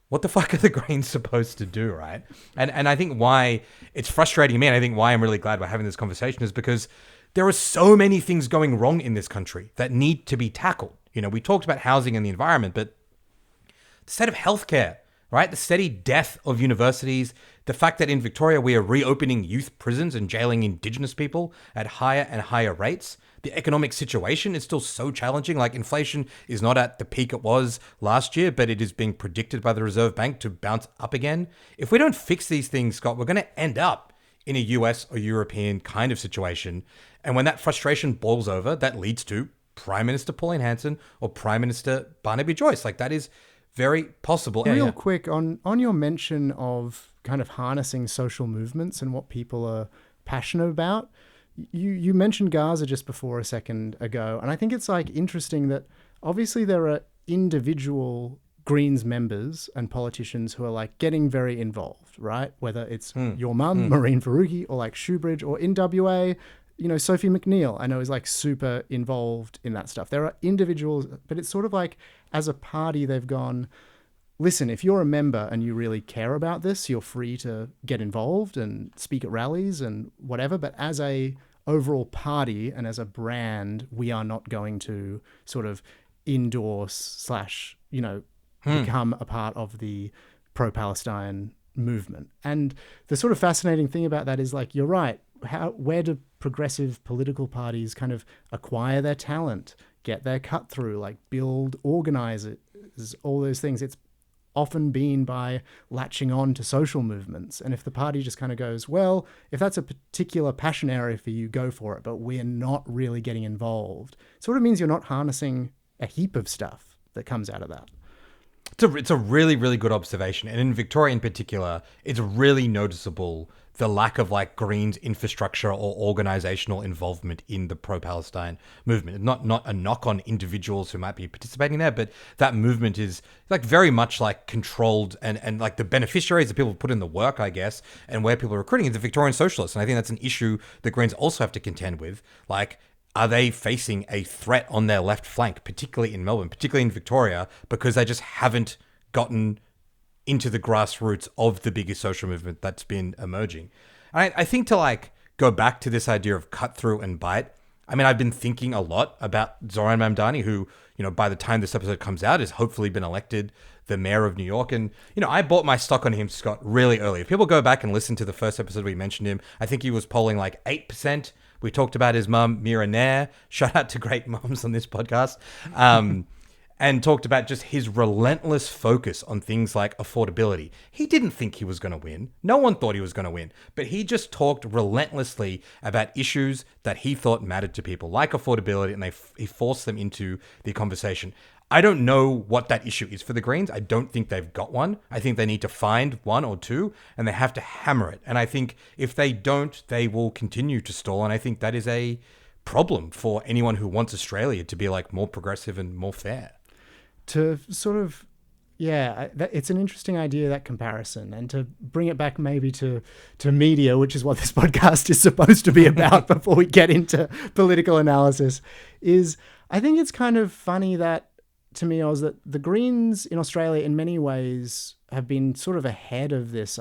what the fuck are the Greens supposed to do, right? And I think why it's frustrating me, and I think why I'm really glad we're having this conversation is because there are so many things going wrong in this country that need to be tackled. You know, we talked about housing and the environment, but the state of healthcare, right? The steady death of universities, the fact that in Victoria we are reopening youth prisons and jailing Indigenous people at higher and higher rates. The economic situation is still so challenging. Like inflation is not at the peak it was last year, but it is being predicted by the Reserve Bank to bounce up again. If we don't fix these things, Scott, we're going to end up in a US or European kind of situation. And when that frustration boils over, that leads to Prime Minister Pauline Hanson or Prime Minister Barnaby Joyce. Like that is very possible. Real quick, on your mention of kind of harnessing social movements and what people are passionate about, you mentioned Gaza just before a second ago, and I think it's like interesting that obviously there are individual Greens members and politicians who are like getting very involved, right? Whether it's your mum, Maureen Faruqi, or like Shoebridge, or in WA, you know, Sophie McNeil, I know is like super involved in that stuff. There are individuals, but it's sort of like as a party, they've gone, listen, if you're a member and you really care about this, you're free to get involved and speak at rallies and whatever. But as a overall party and as a brand, we are not going to sort of endorse / you know, become a part of the pro-Palestine movement. And the sort of fascinating thing about that is like, you're right. Where do progressive political parties kind of acquire their talent, get their cut through, like build organizers, all those things? It's often been by latching on to social movements. And if the party just kind of goes, well, if that's a particular passion area for you, go for it, but we're not really getting involved, it sort of means you're not harnessing a heap of stuff that comes out of that. It's a really, really good observation. And in Victoria in particular, it's really noticeable the lack of like Greens infrastructure or organizational involvement in the pro-Palestine movement. Not a knock on individuals who might be participating there, but that movement is like very much like controlled and like the beneficiaries, the people who put in the work, I guess, and where people are recruiting is the Victorian socialists. And I think that's an issue the Greens also have to contend with. Like, are they facing a threat on their left flank, particularly in Melbourne, particularly in Victoria, because they just haven't gotten into the grassroots of the biggest social movement that's been emerging? And I think to like go back to this idea of cut through and bite, I mean, I've been thinking a lot about Zohran Mamdani, who, you know, by the time this episode comes out, has hopefully been elected the mayor of New York. And, you know, I bought my stock on him, Scott, really early. If people go back and listen to the first episode we mentioned him, I think he was polling like 8%. We talked about his mum, Mira Nair. Shout out to great mums on this podcast. And talked about just his relentless focus on things like affordability. He didn't think he was going to win. No one thought he was going to win. But he just talked relentlessly about issues that he thought mattered to people, like affordability, and he forced them into the conversation. I don't know what that issue is for the Greens. I don't think they've got one. I think they need to find one or two, and they have to hammer it. And I think if they don't, they will continue to stall. And I think that is a problem for anyone who wants Australia to be like more progressive and more fair. To sort of, it's an interesting idea, that comparison, and to bring it back maybe to media, which is what this podcast is supposed to be about before we get into political analysis, is I think it's kind of funny that, to me, that the Greens in Australia in many ways have been sort of ahead of this,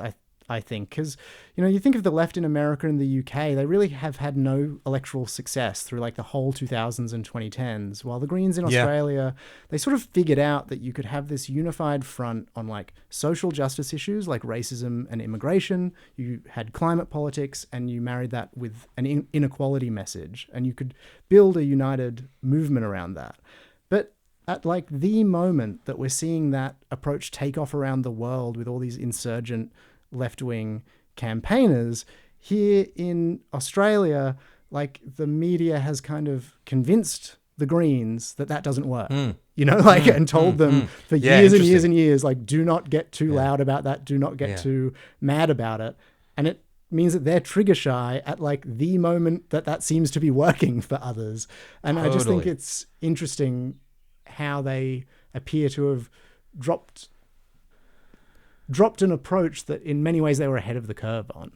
I think, because, you think of the left in America and the UK, they really have had no electoral success through like the whole 2000s and 2010s, while the Greens in Australia, they sort of figured out that you could have this unified front on like social justice issues like racism and immigration. You had climate politics, and you married that with an inequality message, and you could build a united movement around that. But at like the moment that we're seeing that approach take off around the world with all these insurgent left-wing campaigners, here in Australia, like the media has kind of convinced the Greens that doesn't work, and told them for years and years and years, like, do not get too loud about that. Do not get too mad about it. And it means that they're trigger shy at like the moment that seems to be working for others. And I just think it's interesting how they appear to have dropped an approach that in many ways they were ahead of the curve on.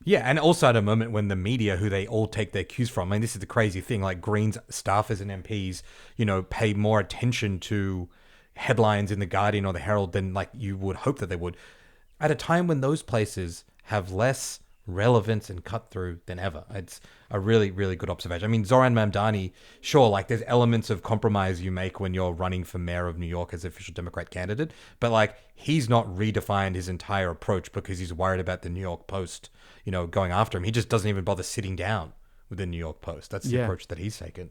Yeah, and also at a moment when the media, who they all take their cues from, I mean, this is the crazy thing, like Greens staffers and MPs, pay more attention to headlines in The Guardian or The Herald than like you would hope that they would, at a time when those places have less relevance and cut through than ever. It's a really, really good observation. I mean, Zohran Mamdani, sure, like there's elements of compromise you make when you're running for mayor of New York as official Democrat candidate, but like he's not redefined his entire approach because he's worried about the New York Post, going after him. He just doesn't even bother sitting down with the New York Post. That's the approach that he's taken.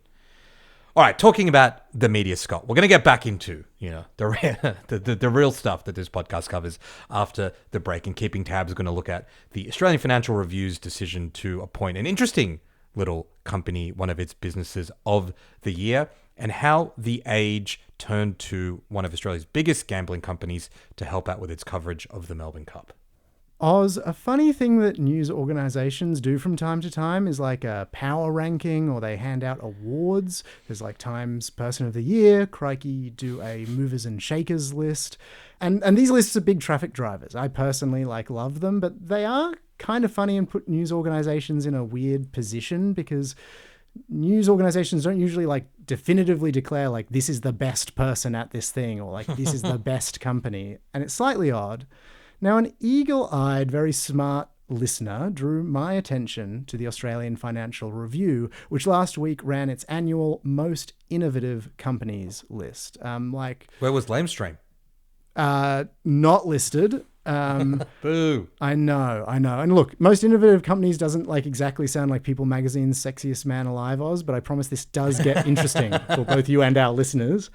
All right, talking about the media, Scott, we're going to get back into, the real stuff that this podcast covers after the break. And Keeping Tabs is going to look at the Australian Financial Review's decision to appoint an interesting little company, one of its businesses of the year, and how The Age turned to one of Australia's biggest gambling companies to help out with its coverage of the Melbourne Cup. Oz, a funny thing that news organizations do from time to time is like a power ranking, or they hand out awards. There's like Times Person of the Year, Crikey do a Movers and Shakers list. And these lists are big traffic drivers. I personally love them, but they are kind of funny and put news organizations in a weird position, because news organizations don't usually definitively declare this is the best person at this thing, or this is the best company. And it's slightly odd. Now, an eagle-eyed, very smart listener drew my attention to the Australian Financial Review, which last week ran its annual Most Innovative Companies list. Where was Lamestream? Not listed. Boo. I know. And look, Most Innovative Companies doesn't exactly sound like People Magazine's Sexiest Man Alive, Oz, but I promise this does get interesting for both you and our listeners.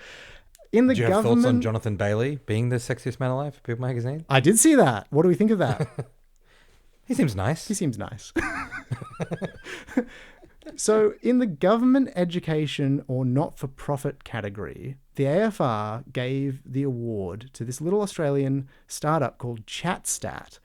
Do you have thoughts on Jonathan Bailey being the sexiest man alive for People Magazine? I did see that. What do we think of that? He seems nice. So in the government, education or not-for-profit category, the AFR gave the award to this little Australian startup called ChatStat.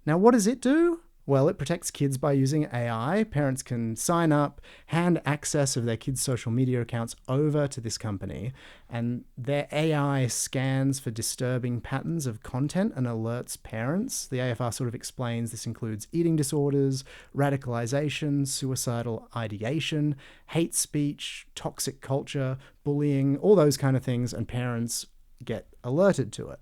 Now, what does it do? Well, it protects kids by using AI. Parents can sign up, hand access of their kids' social media accounts over to this company, and their AI scans for disturbing patterns of content and alerts parents. The AFR sort of explains this includes eating disorders, radicalization, suicidal ideation, hate speech, toxic culture, bullying, all those kind of things, and parents get alerted to it.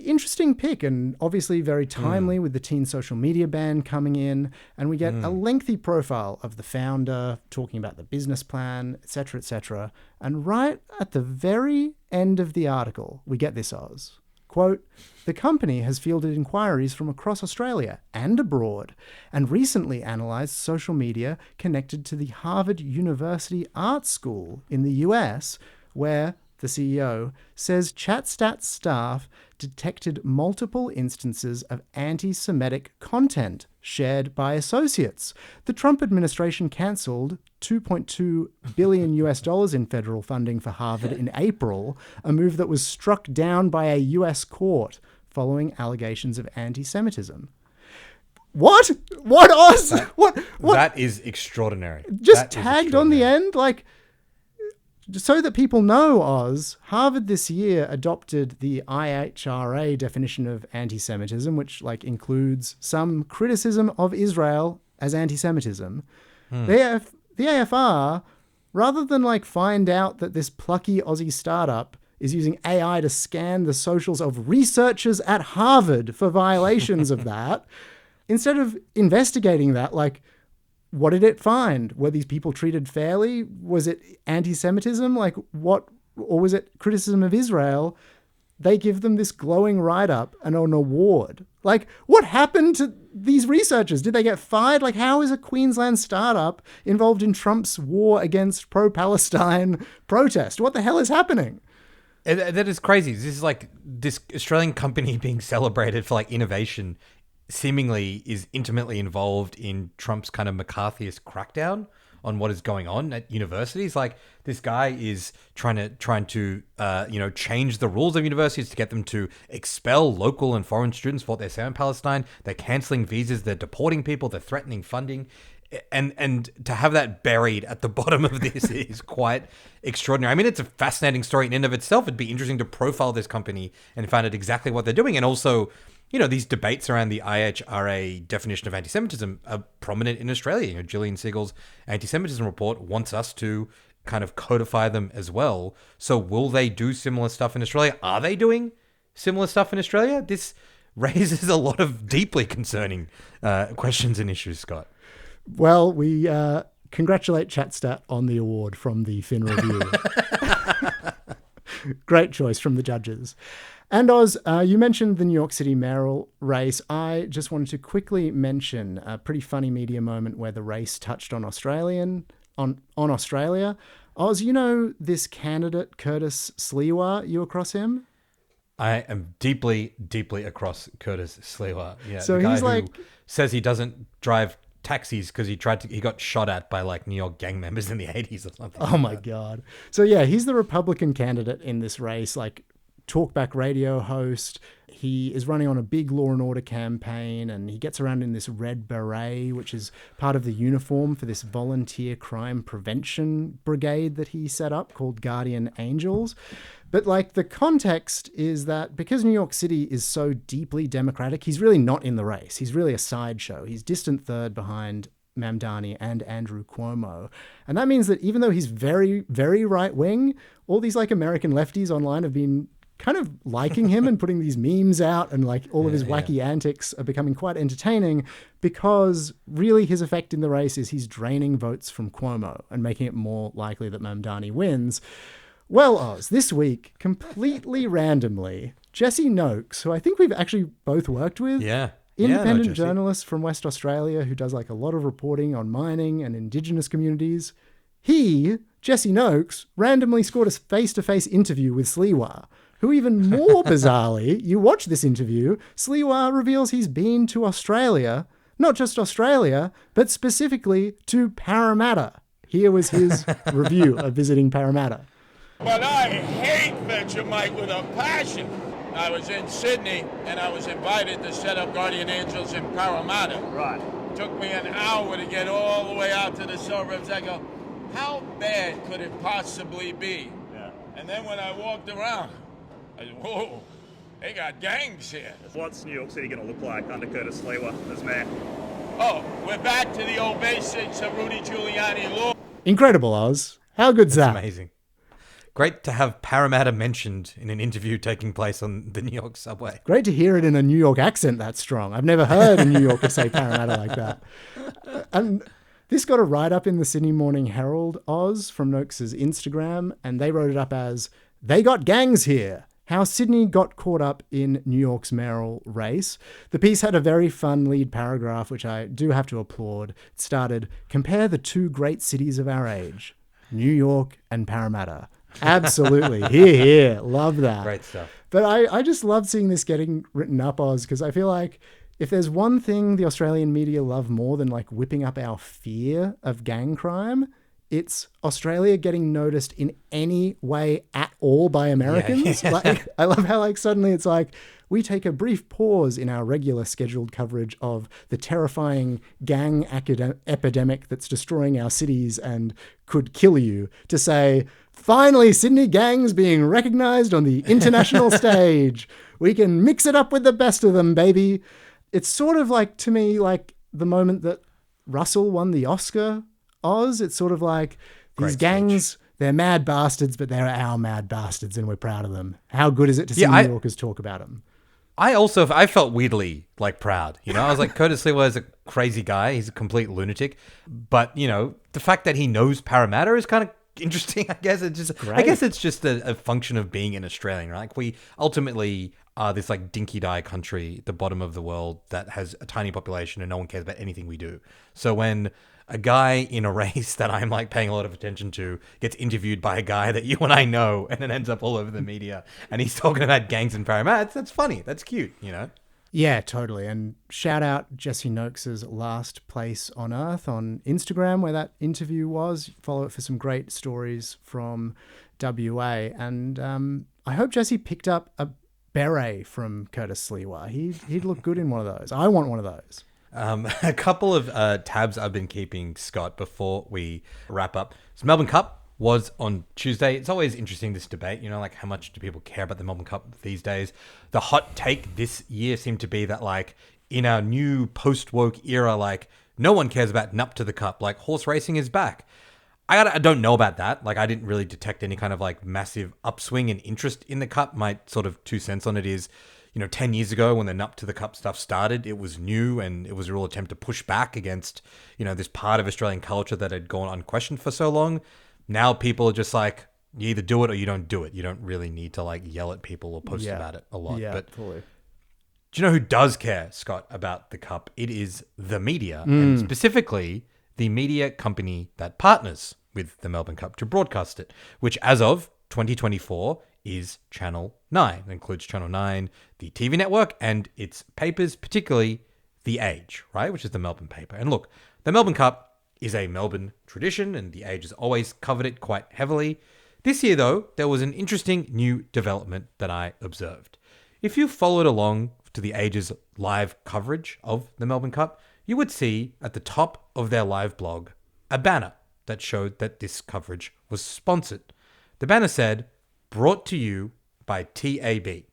Interesting pick, and obviously very timely with the teen social media ban coming in, and we get a lengthy profile of the founder talking about the business plan, etc., etc. And right at the very end of the article, we get this, Oz. Quote, "The company has fielded inquiries from across Australia and abroad, and recently analysed social media connected to the Harvard University Art School in the US, where the CEO says ChatStat staff detected multiple instances of anti-Semitic content shared by associates. The Trump administration cancelled $2.2 billion in federal funding for Harvard in April, a move that was struck down by a US court following allegations of anti-Semitism." What? What, Oz? What? That is extraordinary. Just tagged on the end? So that people know, Oz, Harvard this year adopted the IHRA definition of anti-Semitism, which includes some criticism of Israel as anti-Semitism. The AFR, rather than find out that this plucky Aussie startup is using AI to scan the socials of researchers at Harvard for violations of that. Instead of investigating that, like, what did it find? Were these people treated fairly? Was it anti-Semitism? Like, what, or was it criticism of Israel? They give them this glowing write-up and an award. Like, what happened to these researchers? Did they get fired? Like, how is a Queensland startup involved in Trump's war against pro-Palestine protest? What the hell is happening? That is crazy. This is like this Australian company being celebrated for like innovation seemingly is intimately involved in Trump's kind of McCarthyist crackdown on what is going on at universities. Like, this guy is trying to change the rules of universities to get them to expel local and foreign students for what they say on Palestine. They're canceling visas. They're deporting people. They're threatening funding. And to have that buried at the bottom of this is quite extraordinary. I mean, it's a fascinating story in and of itself. It'd be interesting to profile this company and find out exactly what they're doing. And also, you know, these debates around the IHRA definition of anti-Semitism are prominent in Australia. You know, Gillian Siegel's anti-Semitism report wants us to kind of codify them as well. So will they do similar stuff in Australia? Are they doing similar stuff in Australia? This raises a lot of deeply concerning questions and issues, Scott. Well, we congratulate Chatstat on the award from the Fin Review. Great choice from the judges. And Oz, you mentioned the New York City mayoral race. I just wanted to quickly mention a pretty funny media moment where the race touched on Australia. Oz, you know this candidate, Curtis Sliwa, you across him? I am deeply, deeply across Curtis Sliwa. Yeah, so the guy he's like, who says he doesn't drive taxis because he got shot at by like New York gang members in the 80s or something. Oh my God. So yeah, he's the Republican candidate in this race, like talkback radio host. He is running on a big law and order campaign, and he gets around in this red beret, which is part of the uniform for this volunteer crime prevention brigade that he set up called Guardian Angels. But like the context is that because New York City is so deeply Democratic, he's really not in the race. He's really a sideshow. He's distant third behind Mamdani and Andrew Cuomo. And that means that even though he's very, very right wing, all these like American lefties online have been kind of liking him and putting these memes out, and like all of his wacky antics are becoming quite entertaining, because really his effect in the race is he's draining votes from Cuomo and making it more likely that Mamdani wins. Well, Oz, this week, completely randomly, Jesse Noakes, who I think we've actually both worked with, independent journalist from West Australia who does like a lot of reporting on mining and Indigenous communities, Jesse Noakes, randomly scored a face-to-face interview with Sliwa, who even more bizarrely, you watch this interview, Sliwa reveals he's been to Australia, not just Australia, but specifically to Parramatta. Here was his review of visiting Parramatta. But I hate Vegemite with a passion. I was in Sydney, and I was invited to set up Guardian Angels in Parramatta. Right. Took me an hour to get all the way out to the suburbs. I go, how bad could it possibly be? Yeah. And then when I walked around, I said, whoa, they got gangs here. What's New York City going to look like under Curtis Sliwa as mayor? Oh, we're back to the old basics of Rudy Giuliani law. Incredible, Oz. How good's that? Amazing. Great to have Parramatta mentioned in an interview taking place on the New York subway. Great to hear it in a New York accent that strong. I've never heard a New Yorker say Parramatta like that. And this got a write-up in the Sydney Morning Herald, Oz, from Noakes' Instagram, and they wrote it up as, "They got gangs here. How Sydney got caught up in New York's mayoral race." The piece had a very fun lead paragraph, which I do have to applaud. It started, "Compare the two great cities of our age, New York and Parramatta." Absolutely. Here. Love that. Great stuff. But I just love seeing this getting written up, Oz, because I feel like if there's one thing the Australian media love more than like whipping up our fear of gang crime, it's Australia getting noticed in any way at all by Americans. Yeah. Like, I love how like suddenly it's like we take a brief pause in our regular scheduled coverage of the terrifying gang epidemic that's destroying our cities and could kill you to say, finally, Sydney gangs being recognized on the international stage. We can mix it up with the best of them, baby. It's sort of like, to me, like the moment that Russell won the Oscar, Oz. It's sort of like these gangs they're mad bastards, but they're our mad bastards, and we're proud of them. How good is it to see Yeah, New Yorkers talk about them? I felt weirdly like proud, you know. I was like, Curtis Lewa is a crazy guy. He's a complete lunatic, but you know, the fact that he knows Parramatta is kind of interesting. I guess it's just a function of being an Australian, right? Like we ultimately are this like dinky die country, the bottom of the world that has a tiny population and no one cares about anything we do. So when a guy in a race that I'm like paying a lot of attention to gets interviewed by a guy that you and I know, and it ends up all over the media, and he's talking about gangs in Parramatta, that's funny. That's cute, you know? Yeah, totally. And shout out Jesse Noakes' Last Place on Earth on Instagram, where that interview was. Follow it for some great stories from WA. And I hope Jesse picked up a beret from Curtis Lewa. He'd look good in one of those. I want one of those. A couple of tabs I've been keeping, Scott, before we wrap up. So Melbourne Cup was on Tuesday. It's always interesting, this debate, you know, like how much do people care about the Melbourne Cup these days? The hot take this year seemed to be that like in our new post-woke era, like no one cares about Nup to the Cup. Like horse racing is back. I don't know about that. Like I didn't really detect any kind of like massive upswing in interest in the Cup. My sort of 2 cents on it is, you know, 10 years ago when the Nup to the Cup stuff started, it was new and it was a real attempt to push back against, you know, this part of Australian culture that had gone unquestioned for so long. Now people are just like, you either do it or you don't do it. You don't really need to like yell at people or post about it a lot. Yeah, but totally. do you know who does care, Scott, about the Cup? It is the media, and specifically the media company that partners with the Melbourne Cup to broadcast it, which as of 2024 is Channel 9. It includes Channel 9, the TV network, and its papers, particularly The Age, right, which is the Melbourne paper. And look, the Melbourne Cup is a Melbourne tradition, and The Age has always covered it quite heavily. This year, though, there was an interesting new development that I observed. If you followed along to The Age's live coverage of the Melbourne Cup, you would see at the top of their live blog a banner that showed that this coverage was sponsored. The banner said, "Brought to you by TAB,"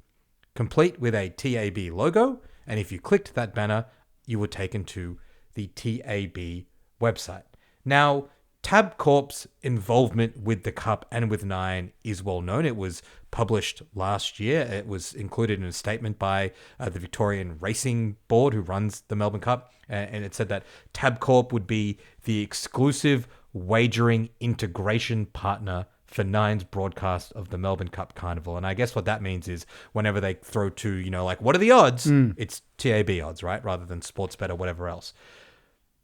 complete with a TAB logo. And if you clicked that banner, you were taken to the TAB website. Now, Tabcorp's involvement with the Cup and with Nine is well known. It was published last year. It was included in a statement by the Victorian Racing Board, who runs the Melbourne Cup. And it said that Tabcorp would be the exclusive wagering integration partner for Nine's broadcast of the Melbourne Cup Carnival. And I guess what that means is whenever they throw to, you know, like, what are the odds? It's TAB odds, right? Rather than Sportsbet or whatever else.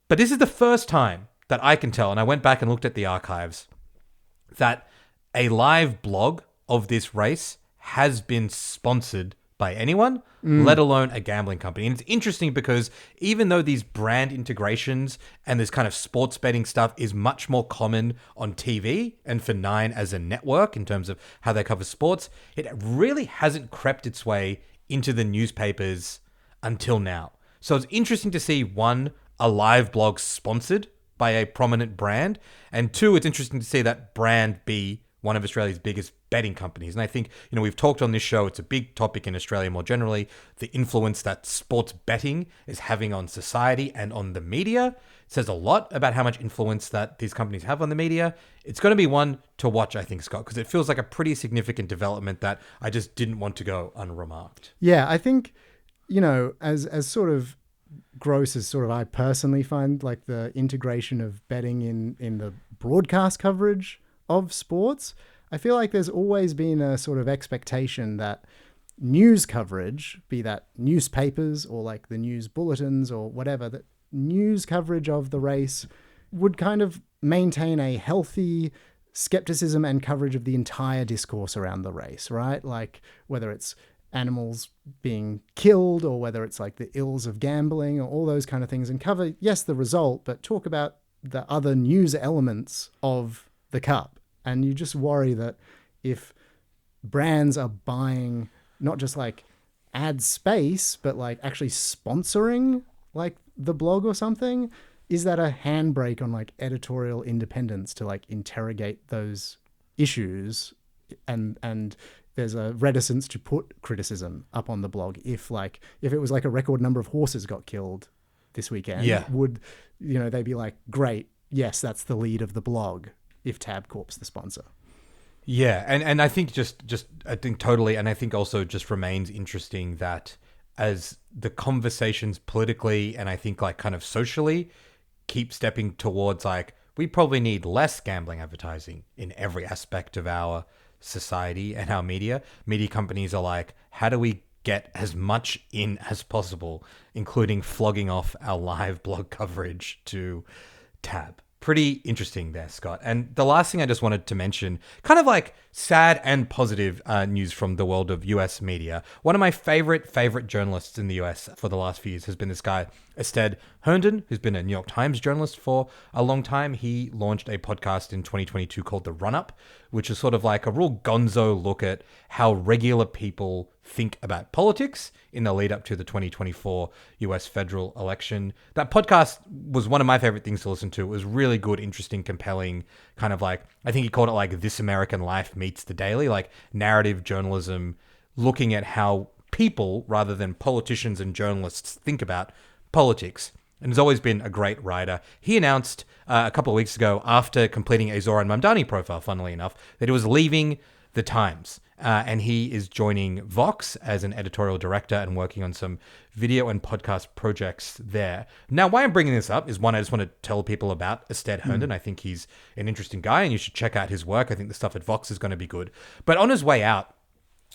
But this is the first time that I can tell, and I went back and looked at the archives, that a live blog of this race has been sponsored by anyone, let alone a gambling company. And it's interesting because even though these brand integrations and this kind of sports betting stuff is much more common on TV and for Nine as a network in terms of how they cover sports, it really hasn't crept its way into the newspapers until now. So it's interesting to see, one, a live blog sponsored by a prominent brand, and two, it's interesting to see that brand be one of Australia's biggest betting companies. And I think, you know, we've talked on this show, it's a big topic in Australia more generally, the influence that sports betting is having on society and on the media. It says a lot about how much influence that these companies have on the media. It's going to be one to watch, I think, Scott, because it feels like a pretty significant development that I just didn't want to go unremarked. Yeah, I think, you know, as sort of gross as sort of I personally find like the integration of betting in the broadcast coverage of sports, I feel like there's always been a sort of expectation that news coverage, be that newspapers or like the news bulletins or whatever, that news coverage of the race would kind of maintain a healthy skepticism and coverage of the entire discourse around the race, right? Like whether it's animals being killed or whether it's like the ills of gambling or all those kind of things, and cover, yes, the result, but talk about the other news elements of the Cup. And you just worry that if brands are buying not just like ad space, but like actually sponsoring like the blog or something, is that a handbrake on like editorial independence to like interrogate those issues? And there's a reticence to put criticism up on the blog if it was like a record number of horses got killed this weekend. Yeah. Would, you know, they'd be like, great, yes, that's the lead of the blog. if Tab Corp's the sponsor. Yeah, and I think I think totally, and I think also just remains interesting that as the conversations politically and I think like kind of socially keep stepping towards like we probably need less gambling advertising in every aspect of our society and our media. Media companies are like, how do we get as much in as possible, including flogging off our live blog coverage to Tab? Pretty interesting there, Scott. And the last thing I just wanted to mention, kind of like sad and positive news from the world of US media. One of my favorite journalists in the US for the last few years has been this guy, Ested Herndon, who's been a New York Times journalist for a long time. He launched a podcast in 2022 called The Run-Up, which is sort of like a real gonzo look at how regular people think about politics in the lead up to the 2024 US federal election. That podcast was one of my favorite things to listen to. It was really good, interesting, compelling, kind of like, I think he called it like This American Life Meets the Daily, like narrative journalism, looking at how people, rather than politicians and journalists, think about politics. And has always been a great writer. He announced a couple of weeks ago, after completing a Zohran Mamdani profile, funnily enough, that he was leaving the Times. And he is joining Vox as an editorial director and working on some video and podcast projects there. Now, why I'm bringing this up is, one, I just want to tell people about Ested Herndon. I think he's an interesting guy and you should check out his work. I think the stuff at Vox is going to be good. But on his way out,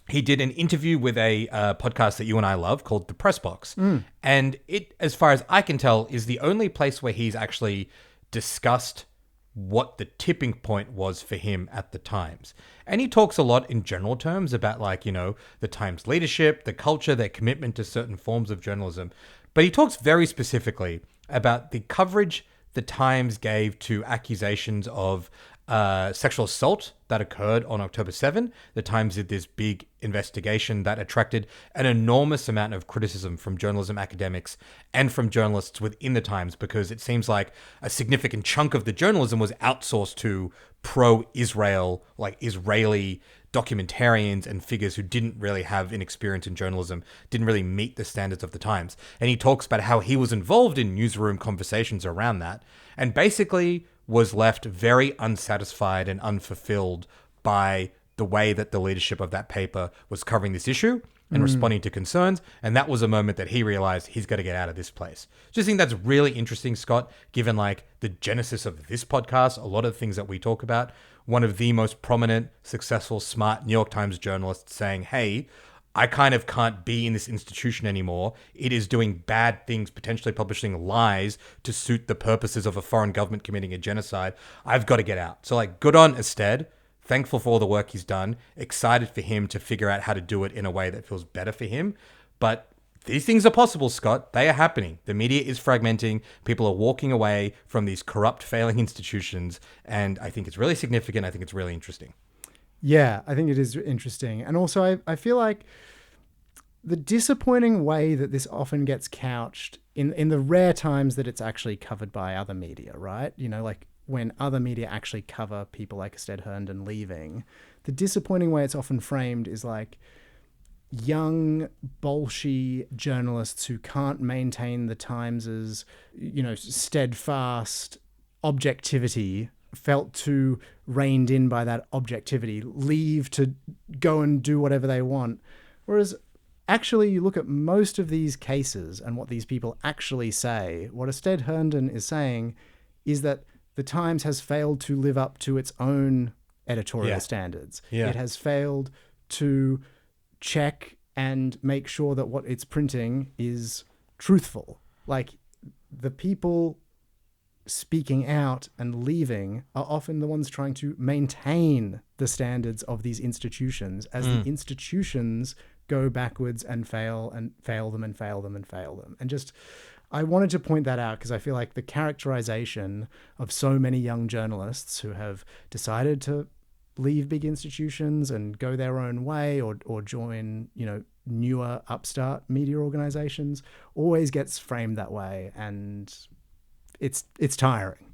he did an interview with a podcast that you and I love called The Press Box. And it, as far as I can tell, is the only place where he's actually discussed what the tipping point was for him at the Times. And he talks a lot in general terms about like, you know, the Times leadership, the culture, their commitment to certain forms of journalism. But he talks very specifically about the coverage the Times gave to accusations of sexual assault that occurred on October 7. The Times did this big investigation that attracted an enormous amount of criticism from journalism academics and from journalists within the Times, because it seems like a significant chunk of the journalism was outsourced to pro-Israel, like Israeli documentarians and figures who didn't really have an experience in journalism, didn't really meet the standards of the Times. And he talks about how he was involved in newsroom conversations around that and basically was left very unsatisfied and unfulfilled by the way that the leadership of that paper was covering this issue and responding to concerns. And that was a moment that he realized he's got to get out of this place. Just think that's really interesting, Scott, given like the genesis of this podcast, a lot of the things that we talk about. One of the most prominent, successful, smart New York Times journalists saying, hey, I kind of can't be in this institution anymore. It is doing bad things, potentially publishing lies to suit the purposes of a foreign government committing a genocide. I've got to get out. So like, good on Ested. Thankful for all the work he's done. Excited for him to figure out how to do it in a way that feels better for him. But these things are possible, Scott. They are happening. The media is fragmenting. People are walking away from these corrupt, failing institutions. And I think it's really significant. I think it's really interesting. Yeah, I think it is interesting. And also, I feel like the disappointing way that this often gets couched in the rare times that it's actually covered by other media, right? You know, like when other media actually cover people like Ested Herndon leaving, the disappointing way it's often framed is like young, bolshy journalists who can't maintain the Times's, you know, steadfast objectivity, felt too reined in by that objectivity, leave to go and do whatever they want. Whereas actually you look at most of these cases and what these people actually say, what Ested Herndon is saying is that the Times has failed to live up to its own editorial standards. Yeah. It has failed to check and make sure that what it's printing is truthful. Like, the people speaking out and leaving are often the ones trying to maintain the standards of these institutions as the institutions go backwards and fail them. And just, I wanted to point that out because I feel like the characterization of so many young journalists who have decided to leave big institutions and go their own way or join, you know, newer upstart media organizations always gets framed that way. And it's tiring.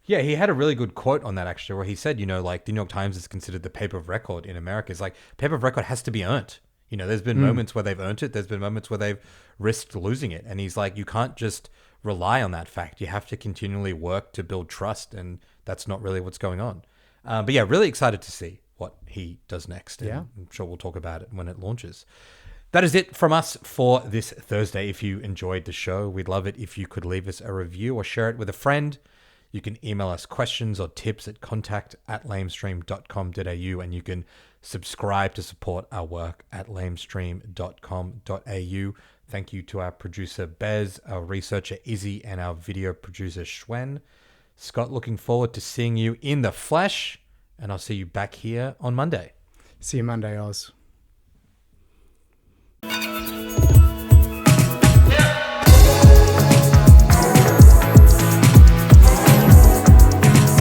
Yeah, he had a really good quote on that, actually, where he said, you know, like the New York Times is considered the paper of record in America. It's like, paper of record has to be earned. You know, there's been moments where they've earned it. There's been moments where they've risked losing it. And he's like, you can't just rely on that fact. You have to continually work to build trust. And that's not really what's going on. But yeah, really excited to see what he does next. And Yeah. I'm sure we'll talk about it when it launches. That is it from us for this Thursday. If you enjoyed the show, we'd love it if you could leave us a review or share it with a friend. You can email us questions or tips at contact@lamestream.com.au, and you can subscribe to support our work at lamestream.com.au. Thank you to our producer Bez, our researcher Izzy, and our video producer Schwen. Scott, looking forward to seeing you in the flesh, and I'll see you back here on Monday. See you Monday, Oz.